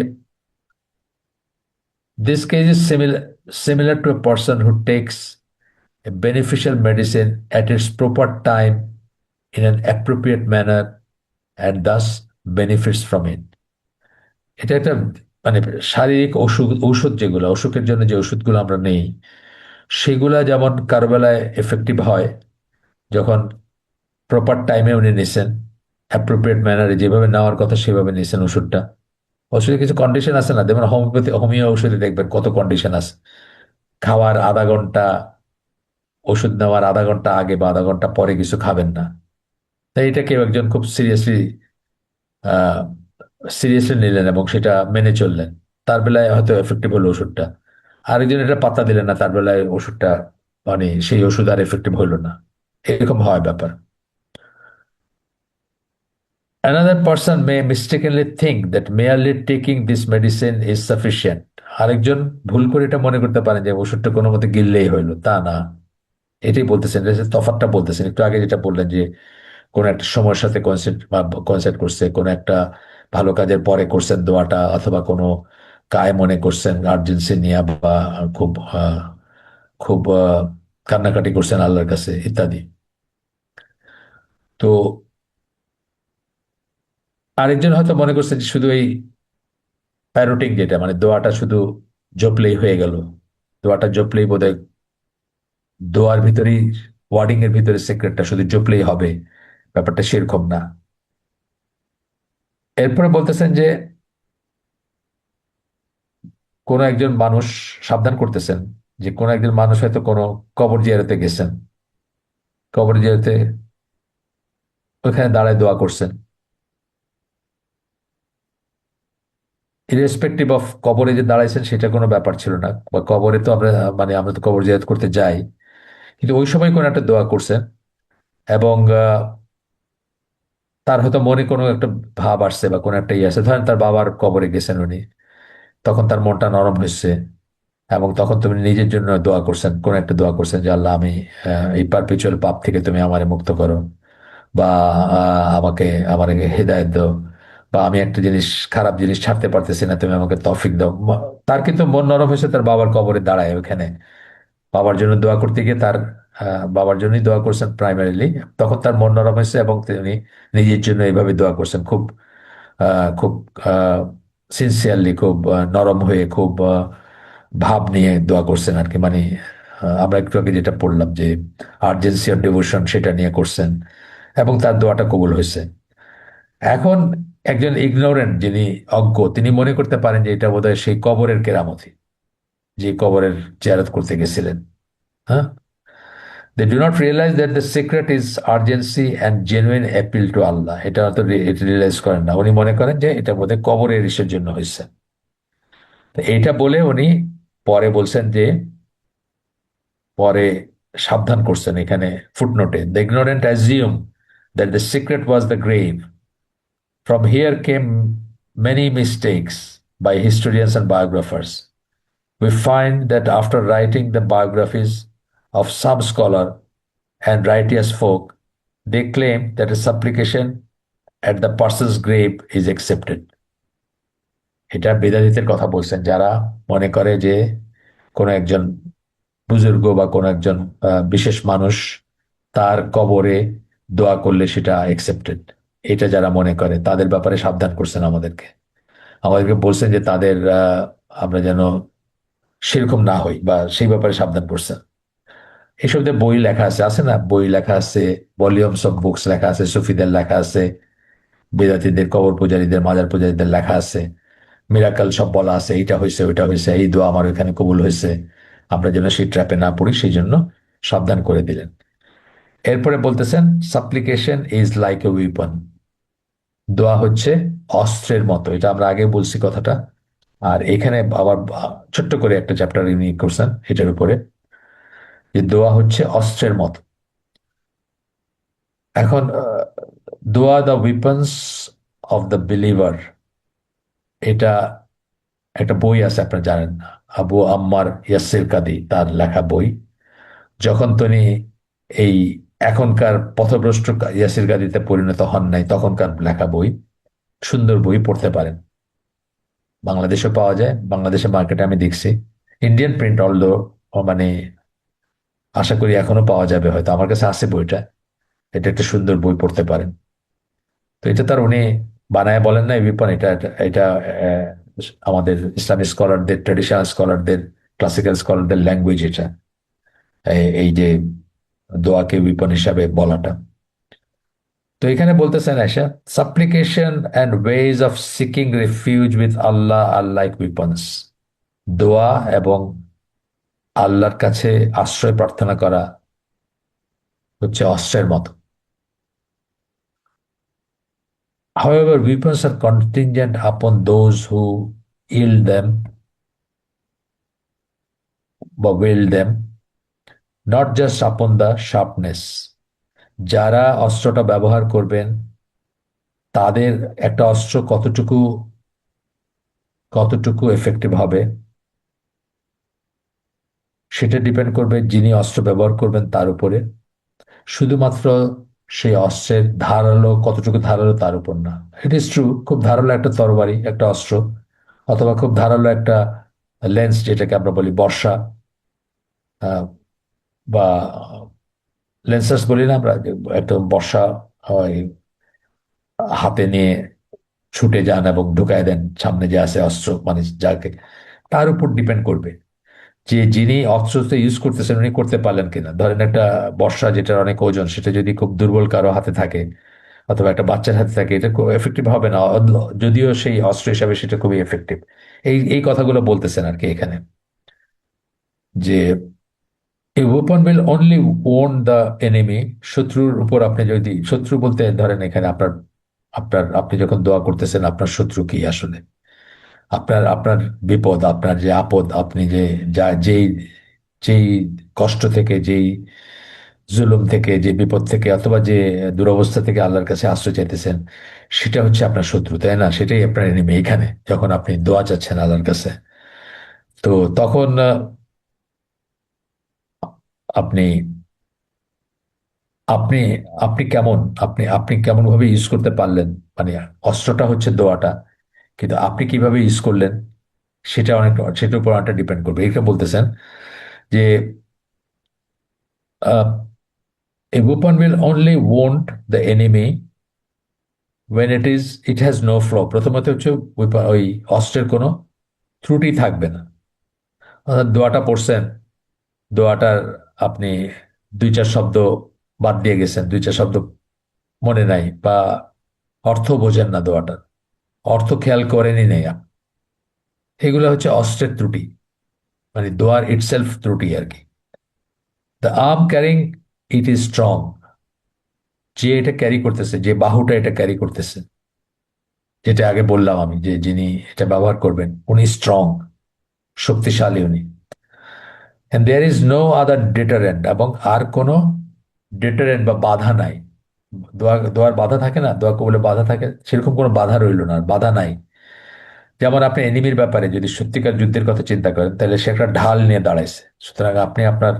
this case is similar to a person who takes a beneficial medicine at its proper time in an appropriate manner and thus benefits from it. এটা একটা মানে শারীরিক ঔষধ যেগুলো অসুখের জন্য, যে ওষুধগুলো আমরা নেই, সেগুলা যেমন কারো বেলায় এফেক্টিভ হয় যখন প্রপার টাইমে উনি নিছেন, অ্যাপ্রোপ্রিয়েট ম্যানারে যেভাবে নেওয়ার কথা সেভাবে নিছেন ওষুধটা। ওষুধে কিছু কন্ডিশন আছে না, যেমন হোমিও ওষুধে দেখবেন কত কন্ডিশন আছে। খাওয়ার আধা ঘন্টা, ওষুধ নেওয়ার আধা ঘন্টা আগে বা আধা ঘন্টা পরে কিছু খাবেন না। তাই এটা কেউ একজন খুব আহ সিরিয়াসলি নিলেন এবং সেটা মেনে চললেন, তার বেলায় হয়তো এফেক্টিভ হলো ওষুধটা। আরেকজন এটা পাত্তা দিলেন না, তার বেলায় ওষুধটা মানে সেই ওষুধ আর এফেক্টিভ হইলো না। এরকম হয় ব্যাপার। Another person may mistakenly think that merely taking this medicine is sufficient. আরেকজন ভুল করে এটা মনে করতে পারেন যে ওষুধটা কোনো মতে গিললেই হইলো, তা না। এটাই বলতেছেন, এটা হচ্ছে তফাৎটা বলতেছেন একটু আগে যেটা বললেন যে কোন একটা সময়ের সাথে কনসেন্ট করছে, কোন একটা ভালো কাজের পরে করছেন দোয়াটা, অথবা কোনো কায় মনে করছেন আর্জেন্সি নিয়ে, বা খুব খুব কান্নাকাটি করছেন আল্লাহর কাছে ইত্যাদি। তো আরেকজন হয়তো মনে করছেন যে শুধু এই প্যারোটিং, যেটা মানে দোয়াটা শুধু জপলেই হয়ে গেল, দোয়াটা জপলেই বোধহয় দোয়ার ভিতরেই, ওয়ার্ডিং এর ভিতরে সিক্রেটটা শুধু জপলেই হবে, ব্যাপারটা সেরকম না। এরপরে বলতেছেন যে কোনো একজন মানুষ, সাবধান করতেছেন যে কোনো একজন মানুষ হয়তো কোনো কবর জিয়ারতে গেছেন, কবর জিয়ারতে ওখানে দাঁড়ায় দোয়া করছেন, ইরেসপেক্টিভ অফ কবরে যে দাঁড়াইছেন সেটা কোনো ব্যাপার ছিল না, বা কবরে তো আমরা মানে আমরা তো কবর জিয়ারত করতে যাই, কিন্তু ওই সময় কোনো একটা দোয়া করছেন এবং তার হয়তো মনে কোনো একটা ভাব আসছে বা কোনো একটা ইয়ে আছে, ধরেন তার বাবার কবরে গেছেন উনি, তখন তার মনটা নরম হয়েছে, এবং তখন তুমি নিজের জন্য দোয়া করছেন, কোন একটা দোয়া করছেন যে আল্লাহ আমি এই পারপিচুয়াল পাপ থেকে তুমি আমারে মুক্ত করো, বা আমাকে আমার হেদায়েত দাও, বা আমি একটা জিনিস, খারাপ জিনিস ছাড়তে পারতেছি না, তুমি আমাকে তৌফিক দাও। তার কিন্তু মন নরম হয়েছে তার বাবার কবরে দাঁড়ায় ওখানে, বাবার জন্য দোয়া করতে গিয়ে তার বাবার জন্যই দোয়া করছেন প্রাইমারিলি, তখন তার মন নরম হয়েছে এবং তিনি নিজের জন্য এইভাবে দোয়া করছেন, খুব খুব সিনসিয়ারলি, খুব নরম হয়ে, খুব ভাব নিয়ে দোয়া করছেন আর কি। মানে আমরা একটু আগে যেটা পড়লাম যে আর্জেন্সি অর ডিভোশন, সেটা নিয়ে করছেন এবং তার দোয়াটা কবুল হয়েছে। এখন একজন ইগনোরেন্ট, যিনি অজ্ঞ, তিনি মনে করতে পারেন যে এটা বোধহয় সেই কবরের কেরামতি, যে কবরের জিয়ারত করতে গেছিলেন। হ্যাঁ, they do not realize that the secret is urgency and genuine appeal to Allah. এটা তো রিয়েলাইজ করেন না, উনি মনে করেন যে এটা বোধহয় কবরের ইসের জন্য হয়েছে। তো এইটা বলে উনি পরে বলছেন যে, পরে সাবধান করছেন এখানে ফুটনোটে, the ignorant assume that the secret was the grave. From here came many mistakes by historians and biographers. We find that after writing the biographies of some scholar and righteous folk, they claim that a supplication at the person's grave is accepted. এটা বেদান্তের কথা বলছেন, যারা মনে করে যে কোনো একজন বুজুর্গ বা কোনো একজন বিশেষ মানুষ, তার কবরে দোয়া করলে সেটা অ্যাকসেপ্টেড। এটা যারা মনে করে তাদের ব্যাপারে সাবধান করছেন আমাদেরকে। আমাদেরকে বলছেন যে তাদের আমরা যেন সেরকম না হই, বা সেই ব্যাপারে সাবধান করছেন। এসব যে বই লেখা আছে, আছে না, বই লেখা আছে, ভলিউমস অফ বুকস লেখা আছে, সুফিদের লেখা আছে, বেদাতীদের, কবর পূজারীদের, মাজার পূজারীদের লেখা আছে, মিরাকল সব বলা আছে, এইটা হয়েছে ওইটা হয়েছে, এই দোয়া আমার এখানে কবুল হয়েছে। আমরা যেন সেই ট্র্যাপে না পড়ি সেই জন্য সাবধান করে দিলেন। এরপরে বলতেছেন, সাপ্লিকেশন ইজ লাইক এ উইপন। দোয়া হচ্ছে অস্ত্রের মতো, এটা আমরা আগে বলছি কথাটা। আর এখানে আবার ছোট্ট করে একটা চ্যাপ্টার ইনি করছেন এটার উপরে, যে দোয়া হচ্ছে অস্ত্রের মতো। এখন দোয়া the weapons of the believer, এটা একটা বই আছে আপনারা জানেন না, আবু আম্মার ইয়াসির কাদি তার লেখা বই। যখন তিনি এই এখনকার পথভ্রষ্ট ইয়াসির কাদিতে পরিণত হন নাই, তখনকার লেখা বই, সুন্দর বই, পড়তে পারেন। বাংলাদেশে পাওয়া যায়, বাংলাদেশের মার্কেটে আমি দেখছি। ইন্ডিয়ান প্রিন্ট অলদো, মানে আশা করি এখনো পাওয়া যাবে, হয়তো আমার কাছে আছে বইটা। এটা একটা সুন্দর বই, পড়তে পারেন। তো এটা তার উনি বানায় বলেন না বিপন, এটা এটা এটা, আমাদের ইসলামিক স্কলারদের, ট্রেডিশনাল স্কলারদের, ক্লাসিক্যাল স্কলারদের ল্যাঙ্গুয়েজ এটা, এই যে দোয়াকে বিপন হিসাবে বলাটা। তো এখানে বলতেছেন আয়সা, supplication and ways of seeking refuge with Allah are like weapons. দোয়া এবং আল্লাহর কাছে আশ্রয় প্রার্থনা করা হচ্ছে অস্ত্রের মতো। However, weapons are contingent upon those who yield them বা wield them, not just upon the sharpness. যারা অস্ত্রটা ব্যবহার করবেন তাদের একটা অস্ত্র কতটুকু কতটুকু এফেক্টিভ হবে সেটা ডিপেন্ড করবে যিনি অস্ত্র ব্যবহার করবেন তার উপরে। শুধুমাত্র সেই অস্ত্রের ধারালো, কতটুকু ধারালো তার উপর না। ইট ইজ ট্রু, খুব ধারালো একটা তরবারি, একটা অস্ত্র, অথবা খুব ধারালো একটা লেন্স, যেটাকে আমরা বলি বর্ষা, আহ, বা লেন্সার্স বলি না আমরা, যে একটা বর্ষা হয়, হাতে নিয়ে ছুটে যান এবং ঢুকায় দেন সামনে যে আছে অস্ত্র, মানে যাকে, তার উপর ডিপেন্ড করবে যে যিনি অস্ত্রটা ইউজ করতেছেন উনি করতে পারলেন কিনা। ধরেন একটা বর্ষা, যেটার অনেক ওজন, সেটা যদি খুব দুর্বল কারো হাতে থাকে, অথবা একটা বাচ্চার হাতে থাকে, এটা খুব এফেক্টিভ হবে না, যদিও সেই অস্ত্র হিসাবে সেটা খুবই এফেক্টিভ। এই এই কথাগুলো বলতেছেন আর কি এখানে, যে a weapon will only own the enemy. শত্রুর উপর আপনি যদি, শত্রু বলতে ধরেন এখানে আপনার, আপনি যখন দোয়া করতেছেন, আপনার শত্রু কি আসলে? আপনার আপনার বিপদ, আপনার যে আপদ, আপনি যে যা যেই যেই কষ্ট থেকে, যেই জুলুম থেকে, যে বিপদ থেকে, অথবা যে দুরবস্থা থেকে আল্লাহর কাছে আশ্রয় চাইতেছেন, সেটা হচ্ছে আপনার শত্রু, তাই না? সেটাই আপনার এনিমি এখানে, যখন আপনি দোয়া চাচ্ছেন আল্লাহর কাছে। তো তখন আপনি আপনি আপনি কেমন, আপনি কেমন ভাবে ইউজ করতে পারলেন, মানে অস্ত্রটা হচ্ছে দোয়াটা, কিন্তু আপনি কিভাবে ইউজ করলেন সেটা অনেক, সেটার উপর অনেকটা ডিপেন্ড করবে। এটা বলতেছেন যে a weapon will only wound the enemy when it has no flaw. প্রথমত হচ্ছে ওই অস্ত্রের কোনো ত্রুটি থাকবে না। অর্থাৎ দোয়াটা পড়ছেন, দোয়াটার আপনি দুই চার শব্দ বাদ দিয়ে গেছেন, দুই চার শব্দ মনে নাই, বা অর্থ বোঝেন না দোয়াটার, অর্থ খেয়াল করেনই নেই, এগুলো হচ্ছে অস্ত্রের ত্রুটি, মানে দোয়ার ইটসেলফ ত্রুটি আর কি। The arm carrying it is strong. যে এটা ক্যারি করতেছে, যে বাহুটা এটা ক্যারি করতেছে, যেটা আগে বললাম আমি, যে যিনি এটা ব্যবহার করবেন উনি স্ট্রং, শক্তিশালী উনি। And there is no other deterrent, এবং আর কোনো ডেটারেন্ট বা বাধা নাই। দোয়ার বাধা থাকে না, দোয়া কবুলে বাধা থাকে, সেরকম কোনো বাধা রইল না, বাধা নাই। যেমন আপনি এনিমির ব্যাপারে যদি সত্যিকার যুদ্ধের কথা চিন্তা করেন, তাহলে সে একটা ঢাল নিয়ে দাঁড়াইছে, সুতরাং আপনি আপনার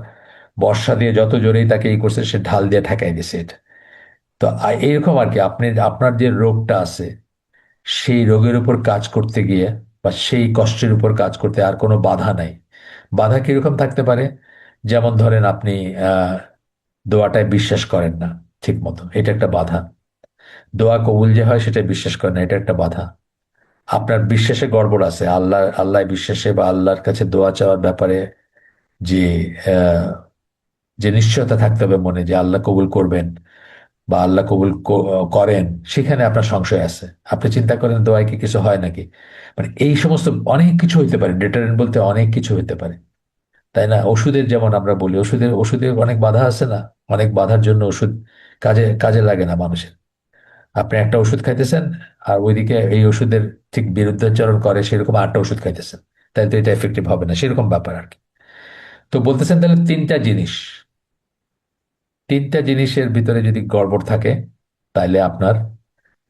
বর্ষা দিয়ে যত জোরেই তাকে এই করছে, সে ঢাল দিয়ে ঠেকাই দিছে এটা। তো এইরকম আর কি, আপনি আপনার যে রোগটা আছে, সেই রোগের উপর কাজ করতে গিয়ে, বা সেই কষ্টের উপর কাজ করতে আর কোনো বাধা নাই। বাধা কিরকম থাকতে পারে? যেমন ধরেন আপনি আহ দোয়াটায় বিশ্বাস করেন না ঠিক মতো, এটা একটা বাধা। দোয়া কবুল যে হয় সেটা বিশ্বাস করে না, এটা একটা বাধা। আপনার বিশ্বাসে গড়বড় আছে, আল্লাহ বিশ্বাসে বা আল্লাহর কাছে দোয়া চাওয়ার ব্যাপারে যে আহ, যে নিশ্চয়তা থাকতে হবে মনে যে আল্লাহ কবুল করবেন বা আল্লাহ কবুল করেন, সেখানে আপনার সংশয় আছে। আপনি চিন্তা করেন দোয়ায় কি কিছু হয় নাকি? মানে এই সমস্ত অনেক কিছু হইতে পারে, ডেটারেন্ট বলতে অনেক কিছু হইতে পারে, তাই না? ওষুধের যেমন আমরা বলি, ওষুধের অনেক বাধা আছে না? অনেক বাধার জন্য ওষুধ কাজে কাজে লাগে না মানুষের। আপনি একটা ওষুধ খাইতেছেন, আর ওইদিকে এই ওষুধের ঠিক বিরুদ্ধাচরণ করে সেরকম আটটা ওষুধ খাইতেছেন, তাই তো এটা এফেক্টিভ হবে না, সেরকম ব্যাপার আর কি। তো বলতেছেন তাহলে তিনটা জিনিস, তিনটা জিনিসের ভিতরে যদি গড়বড় থাকে, তাহলে আপনার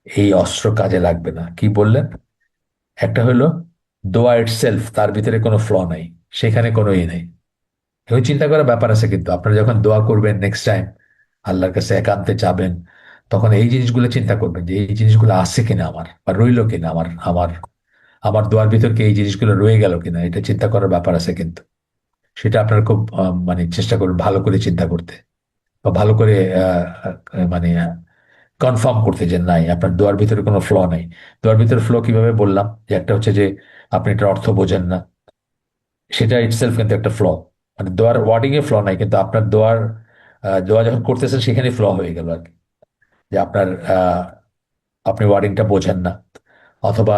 এই অস্ত্র কাজে লাগবে না। কি বললেন? একটা হলো দোয়া ইটসেলফ, তার ভিতরে কোনো ফ্ল নাই, সেখানে কোনো ই নেই। এখন চিন্তা করার ব্যাপার আছে, কিন্তু আপনারা যখন দোয়া করবেন নেক্সট টাইম, আল্লাহর কাছে একান্তে চাবেন, তখন এই জিনিসগুলো চিন্তা করবেন যে এই জিনিসগুলো আছে কিনা আমার, বা রইলো কিনা আমার আমার আমার দোয়ার ভিতর কি এই জিনিসগুলো রয়ে গেল কিনা, এটা চিন্তা করার ব্যাপার আছে কিন্তু। সেটা আপনার খুব মানে চেষ্টা করুন ভালো করে চিন্তা করতে, বা ভালো করে মানে কনফার্ম করতে যে নাই, আপনার দোয়ার ভিতরে কোনো ফ্ল নেই। দোয়ার ভিতরে ফ্লো কিভাবে বললাম, যে একটা হচ্ছে যে আপনি এটার অর্থ বোঝেন না, সেটা ইটসেলফ কিন্তু একটা ফ্ল। মানে দোয়ার ওয়ার্ডিং এ ফ্ল নাই, কিন্তু আপনার দোয়া যখন করতেছেন সেখানে ফ্ল হয়ে গেল আর কি। যে আপনি ওয়ার্ডিংটা বোঝেন না, অথবা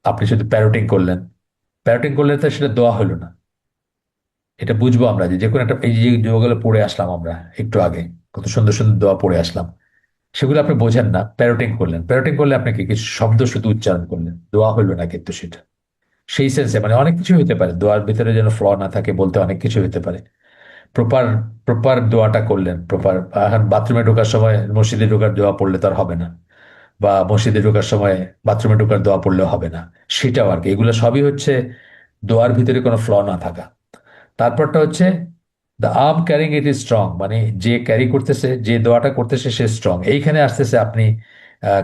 আপনি শুধু প্যারোটিং করলে তো সেটা দোয়া হলো না। এটা বুঝবো আমরা যে যে কোনো একটা, এই যে দোয়াগুলো পড়ে আসলাম আমরা একটু আগে, কত সুন্দর সুন্দর দোয়া পড়ে আসলাম, সেগুলো আপনি বোঝেন না, প্যারোটিং করলেন। প্যারোটিং করলে আপনি কি কিছু শব্দ শুধু উচ্চারণ করলেন, দোয়া হইলো না কিন্তু সেটা। সেই সেন্সে মানে অনেক কিছু হতে পারে, দোয়ার ভিতরে যেন ফ্ল না থাকে বলতে অনেক কিছু হতে পারে। প্রপার প্রপার দোয়াটা করলেন, প্রপার। এখন বাথরুমে ঢোকার সময় মসজিদে ঢোকার দোয়া পড়লে তো আর হবে না, বা মসজিদে ঢোকার সময় বাথরুমে ঢোকার দোয়া পড়লেও হবে না। সেটাও আর কি, এগুলো সবই হচ্ছে দোয়ার ভিতরে কোনো ফ্ল না থাকা। তারপরটা হচ্ছে the arm carrying it is strong, মানে যে ক্যারি করতেছে, যে দোয়াটা করতেছে সে স্ট্রং। এইখানে আসতেছে আপনি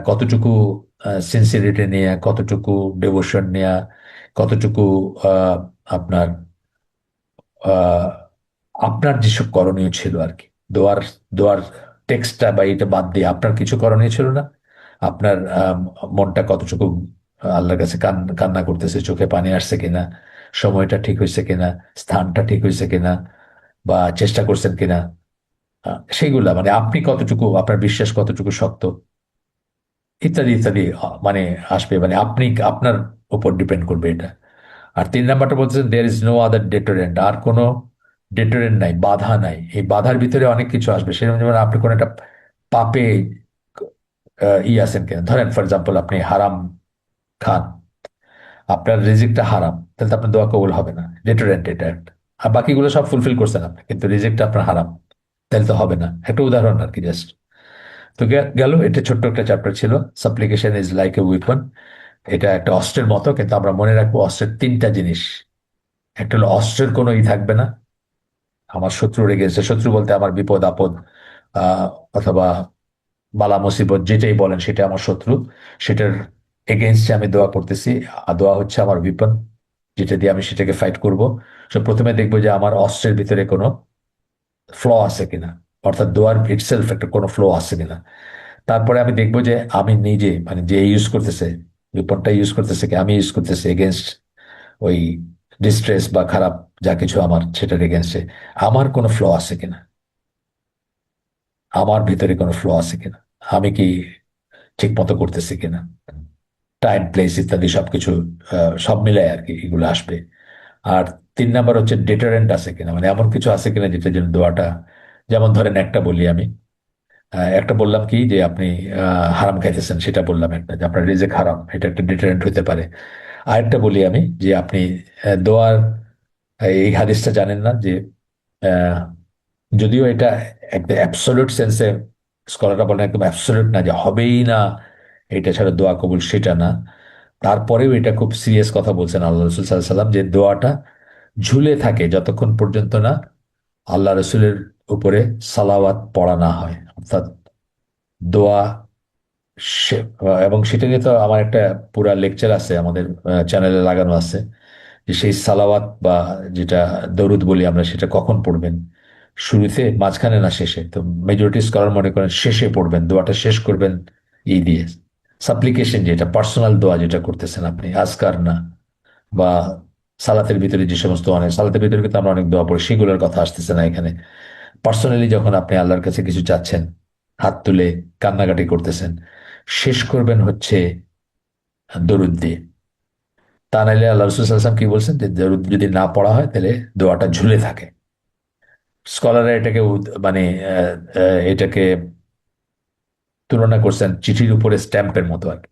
কতটুকু সিনসিয়ারিটি নিয়ে, কতটুকু ডেভোশন নেয়া, কতটুকু আহ, আপনার আহ, আপনার যেসব করণীয় ছিল আর কি, দোয়ার দোয়ার টেক্সটটা বা এটা বাদ দিয়ে আপনার কিছু করণীয় ছিল না? আপনার মনটা কতটুকু আল্লাহর কাছে কান্না করতেছে, চোখে পানি আসছে কিনা, সময়টা ঠিক হয়েছে কিনা, স্থানটা ঠিক হয়েছে কিনা, বা চেষ্টা করছেন কিনা, সেইগুলা মানে আপনি কতটুকু, আপনার বিশ্বাস কতটুকু শক্ত, ইত্যাদি ইত্যাদি মানে আসবে, মানে আপনি আপনার উপর ডিপেন্ড করবে এটা। আর তিন নাম্বারটা বলতেছেন দেয়ার ইজ নো আদার ডেটোরেন্ট, আর কোনো ডেটোরেন্ট নাই, বাধা নাই। এই বাধার ভিতরে অনেক কিছু আসবে, সেরকম যেমন আপনি কোনো একটা পাপে আছেন কিনা, ধরেন ফর এক্সাম্পল আপনি হারাম খান, আপনার রিজিকটা হারাম, তাহলে তো আপনার দোয়া কবুল হবে না, ডেটোরেন্ট এটা একটা। আর বাকিগুলো সব ফুলফিল করছেন আপনি, কিন্তু রিজিকটা আপনার হারাম, তাহলে তো হবে না। একটা উদাহরণ আর কি, জাস্ট। তো গেল, এটা ছোট্ট একটা চ্যাপ্টার ছিল, সাপ্লিকেশন ইজ লাইক এ উইপন। এটা একটা অস্ত্রের মতো, কিন্তু আমরা মনে রাখবো অস্ত্রের তিনটা জিনিস। একটা হলো অস্ত্রের কোনো থাকবে না আমার শত্রু রেগে গেছে, শত্রু বলতে আমার বিপদ আপদ, আহ অথবা বালা মুসিবত যেটাই বলেন সেটা আমার শত্রু, সেটার এগেনস্টে আমি দোয়া করতেছি। আর দোয়া হচ্ছে আমার বিপদ, যেটা দিয়ে আমি সেটাকে ফাইট করব। তো প্রথমে দেখবো যে আমার অস্ত্রের ভিতরে কোনো ফ্ল আছে কিনা, অর্থাৎ দোয়ার ইটসেলফ একটা কোনো ফ্লো আছে কিনা। তারপরে আমি দেখবো যে আমি নিজে, মানে যে ইউজ করতেছে, বিপদটা ইউজ করতেছে কি আমি ইউজ করতেছি এগেনস্ট ওই ডিস্ট্রেস বা খারাপ যা কিছু আমার, সেটার এগেনস্টে আমার কোনো ফ্লো আছে কিনা, আমার ভিতরে কোনো ফ্লো আছে কিনা, আমি কি ঠিক মতো করতেছি কিনা, টাইম প্লেস ইত্যাদি সবকিছু সব মিলাই আর কি এগুলো আসবে। আর তিন নাম্বার হচ্ছে ডেটারেন্ট আছে কিনা, মানে এমন কিছু আছে কিনা যেটার জন্য দোয়াটা, যেমন ধরেন একটা বলি আমি, একটা বললাম কি যে আপনি হারাম খাইতেছেন, সেটা বললাম একটা, যে আপনার রিজেক হারাম, এটা একটা ডিটারেন্ট হতে পারে। আরেকটা বলি আমি যে আপনি দোয়ার এই হাদিসটা জানেন না যে আহ, যদিও এটা একদম অ্যাবসলিউট সেন্সে স্কলাররা বলেন একদম অ্যাবসলিউট না, যে হবেই না এটা ছাড়া দোয়া কবুল, সেটা না। তারপরেও এটা খুব সিরিয়াস কথা বলছেন আল্লাহ রসুল সাল্লাহ সাল্লাম, যে দোয়াটা ঝুলে থাকে যতক্ষণ পর্যন্ত না আল্লাহ রসুলের উপরে সালাওয়াত পড়া না হয়, অর্থাৎ দোয়া এবং সেটা নিয়ে তো আমার একটা পুরা লেকচার আছে আমাদের চ্যানেলে লাগানো আছে, যে সেই সালাওয়াত বা যেটা দরুদ বলি আমরা, সেটা কখন পড়বেন, শুরুতে, মাঝখানে, না শেষে। তো মেজরিটি স্কলার মনে করেন শেষে পড়বেন, দোয়াটা শেষ করবেন ই দিয়ে সাপ্লিকেশন, যেটা পার্সোনাল দোয়া যেটা করতেছেন আপনি, আজকার না, বা সালাতের ভিতরে যে সমস্ত, অনেক সালাতের ভিতরে কিন্তু আমরা অনেক দোয়া পড়ি, সেগুলোর কথা আসতেছে না এখানে। পার্সোনালি যখন আপনি আল্লাহর কাছে কিছু চাচ্ছেন, হাত তুলে কান্নাকাটি করতেছেন, শেষ করবেন হচ্ছে দরুদ দিয়ে। তা নাইলে আল্লাহ রসুল সাল্লাল্লাহু আলাইহি ওয়াসাল্লাম কি বলছেন, যে দরুদ যদি না পড়া হয় তাহলে দোয়াটা ঝুলে থাকে। স্কলাররা এটাকে মানে এটাকে তুলনা করছেন চিঠির উপরে স্ট্যাম্পের মতো আর কি।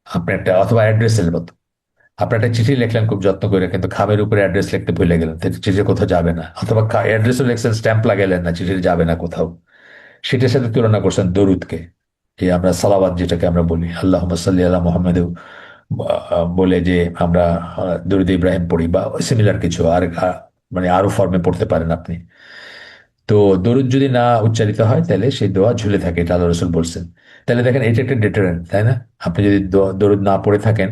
আপনি একটা, অথবা অ্যাড্রেসের মতো, আপনি একটা চিঠি লিখলেন খুব যত্ন করে, কিন্তু খামের উপরে অ্যাড্রেস লিখতে ভুলে গেলেন, তো চিঠি কোথাও যাবে না। অথবা অ্যাড্রেসও লিখছেন, স্ট্যাম্প লাগাইলেন না, চিঠি যাবে না কোথাও। সেটার সাথে তুলনা করছেন দরুদকে, যে আমরা সালাওয়াত যেটাকে আমরা বলি, আল্লাহুম্মা সাল্লি আলা মুহাম্মাদ বলে যে আমরা দরুদ ইব্রাহিম পড়ি, বা সিমিলার কিছু আর মানে আরো ফর্মে পড়তে পারেন আপনি। তো দরুদ যদি না উচ্চারিত হয় তাহলে সেই দোয়া ঝুলে থাকে, এটা আল্লাহ রসুল বলছেন। তাহলে দেখেন, এটা একটা ডেটারেন্ট, তাই না? আপনি যদি দরুদ না পড়ে থাকেন,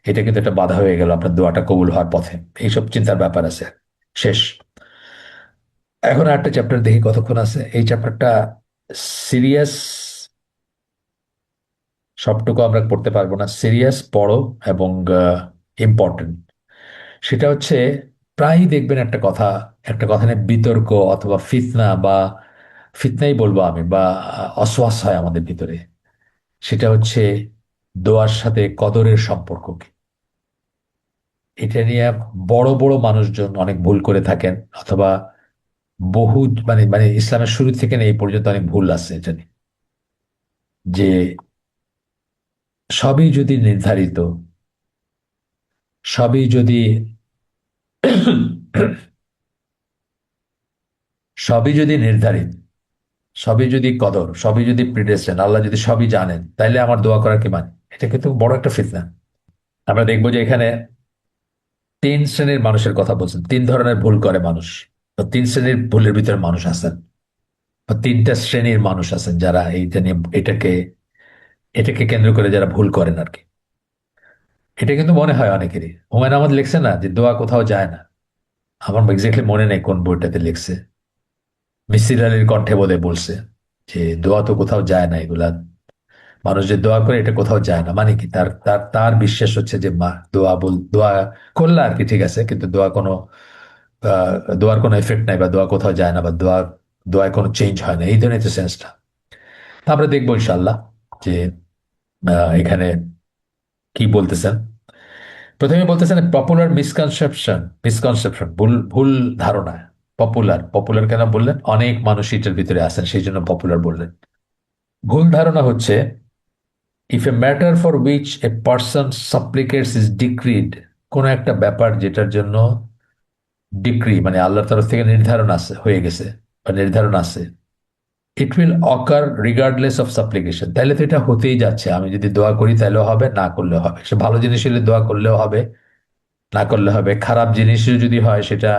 এটা কিন্তু একটা বাধা হয়ে গেল আপনার দোয়াটা কবুল হওয়ার পথে। এইসব চিন্তার ব্যাপার আছে। শেষ। এখন আরেকটা চ্যাপ্টার দেখি কতক্ষণ আছে। এই চ্যাপ্টারটা সিরিয়াস, সবটুকু আমরা পড়তে পারবো না, সিরিয়াস পড়ো এবং ইম্পর্টেন্ট। সেটা হচ্ছে, প্রায়ই দেখবেন একটা কথা নিয়ে বিতর্ক অথবা ফিতনা, বা ফিতনাই বলবো আমি, বা অসওয়াস হয় আমাদের ভিতরে। সেটা হচ্ছে দোয়ার সাথে কদরের সম্পর্ক কি। এটা নিয়ে বড় বড় মানুষজন অনেক ভুল করে থাকেন, অথবা বহু, মানে মানে ইসলামের শুরু থেকে এই পর্যন্ত অনেক ভুল আছে এটা নিয়ে। যে সবই যদি নির্ধারিত, সবই যদি সবই যদি নির্ধারিত, সবই যদি কদর, সবই যদি প্রিডেস্টিনেড, আল্লাহ যদি সবই জানেন, তাইলে আমার দোয়া করার কি মানে? এটা কিন্তু বড় একটা ফিতনা। আমরা দেখবো যে এখানে তিন শ্রেণীর মানুষের কথা বলছেন, তিন ধরনের ভুল করে মানুষ। তো তিন শ্রেণীর ভুলের ভিতরে মানুষ আছেন, বা তিনটা শ্রেণীর মানুষ আছেন যারা এইটা নিয়ে, এটাকে এটাকে কেন্দ্র করে যারা ভুল করেন আর কি। এটা কিন্তু মনে হয় অনেকেরই। হুমায়ুন আহমদ লিখছে না যে দোয়া কোথাও যায় না। আমার এক্স্যাক্টলি মনে নেই কোন বইটাতে লিখছে, মিসির আলীর কণ্ঠে বোধহয় বলছে যে দোয়া তো কোথাও যায় না, এগুলা মানুষ যে দোয়া করে এটা কোথাও যায় না। মানে কি, তার তার তার বিশ্বাস হচ্ছে যে মা দোয়া করলে আর কি ঠিক আছে, কিন্তু আহ, দোয়ার কোনো এফেক্ট নাই, বা দোয়া কোথাও যায় না, বা দোয়ায় কোনো চেঞ্জ হয় না, এই ধরনের তো সেন্সটা। তা আমরা দেখবো ইনশাল্লাহ যে এখানে কি বলতেছেন। প্রথমে বলতেছেন পপুলার মিসকনসেপশন, ভুল ভুল ধারণা। পপুলার পপুলার কেন বললেন? অনেক মানুষ এটার ভিতরে আছেন, সেই জন্য পপুলার বললেন। ভুল ধারণা হচ্ছে, if a matter for which a person supplicates is decreed, কোন একটা ব্যাপার যেটার জন্য ডিক্রি, মানে আল্লাহর তরফ থেকে নির্ধারণ আছে, হয়ে গেছে, বা নির্ধারণ আছে, it will ochre regardless of সাপ্লিকেশন, তাহলে তো এটা হতেই যাচ্ছে। আমি যদি দোয়া করি তাহলেও হবে, না করলেও হবে। সে ভালো জিনিস হলে দোয়া করলেও হবে, না করলে হবে। খারাপ জিনিসও যদি হয়, সেটা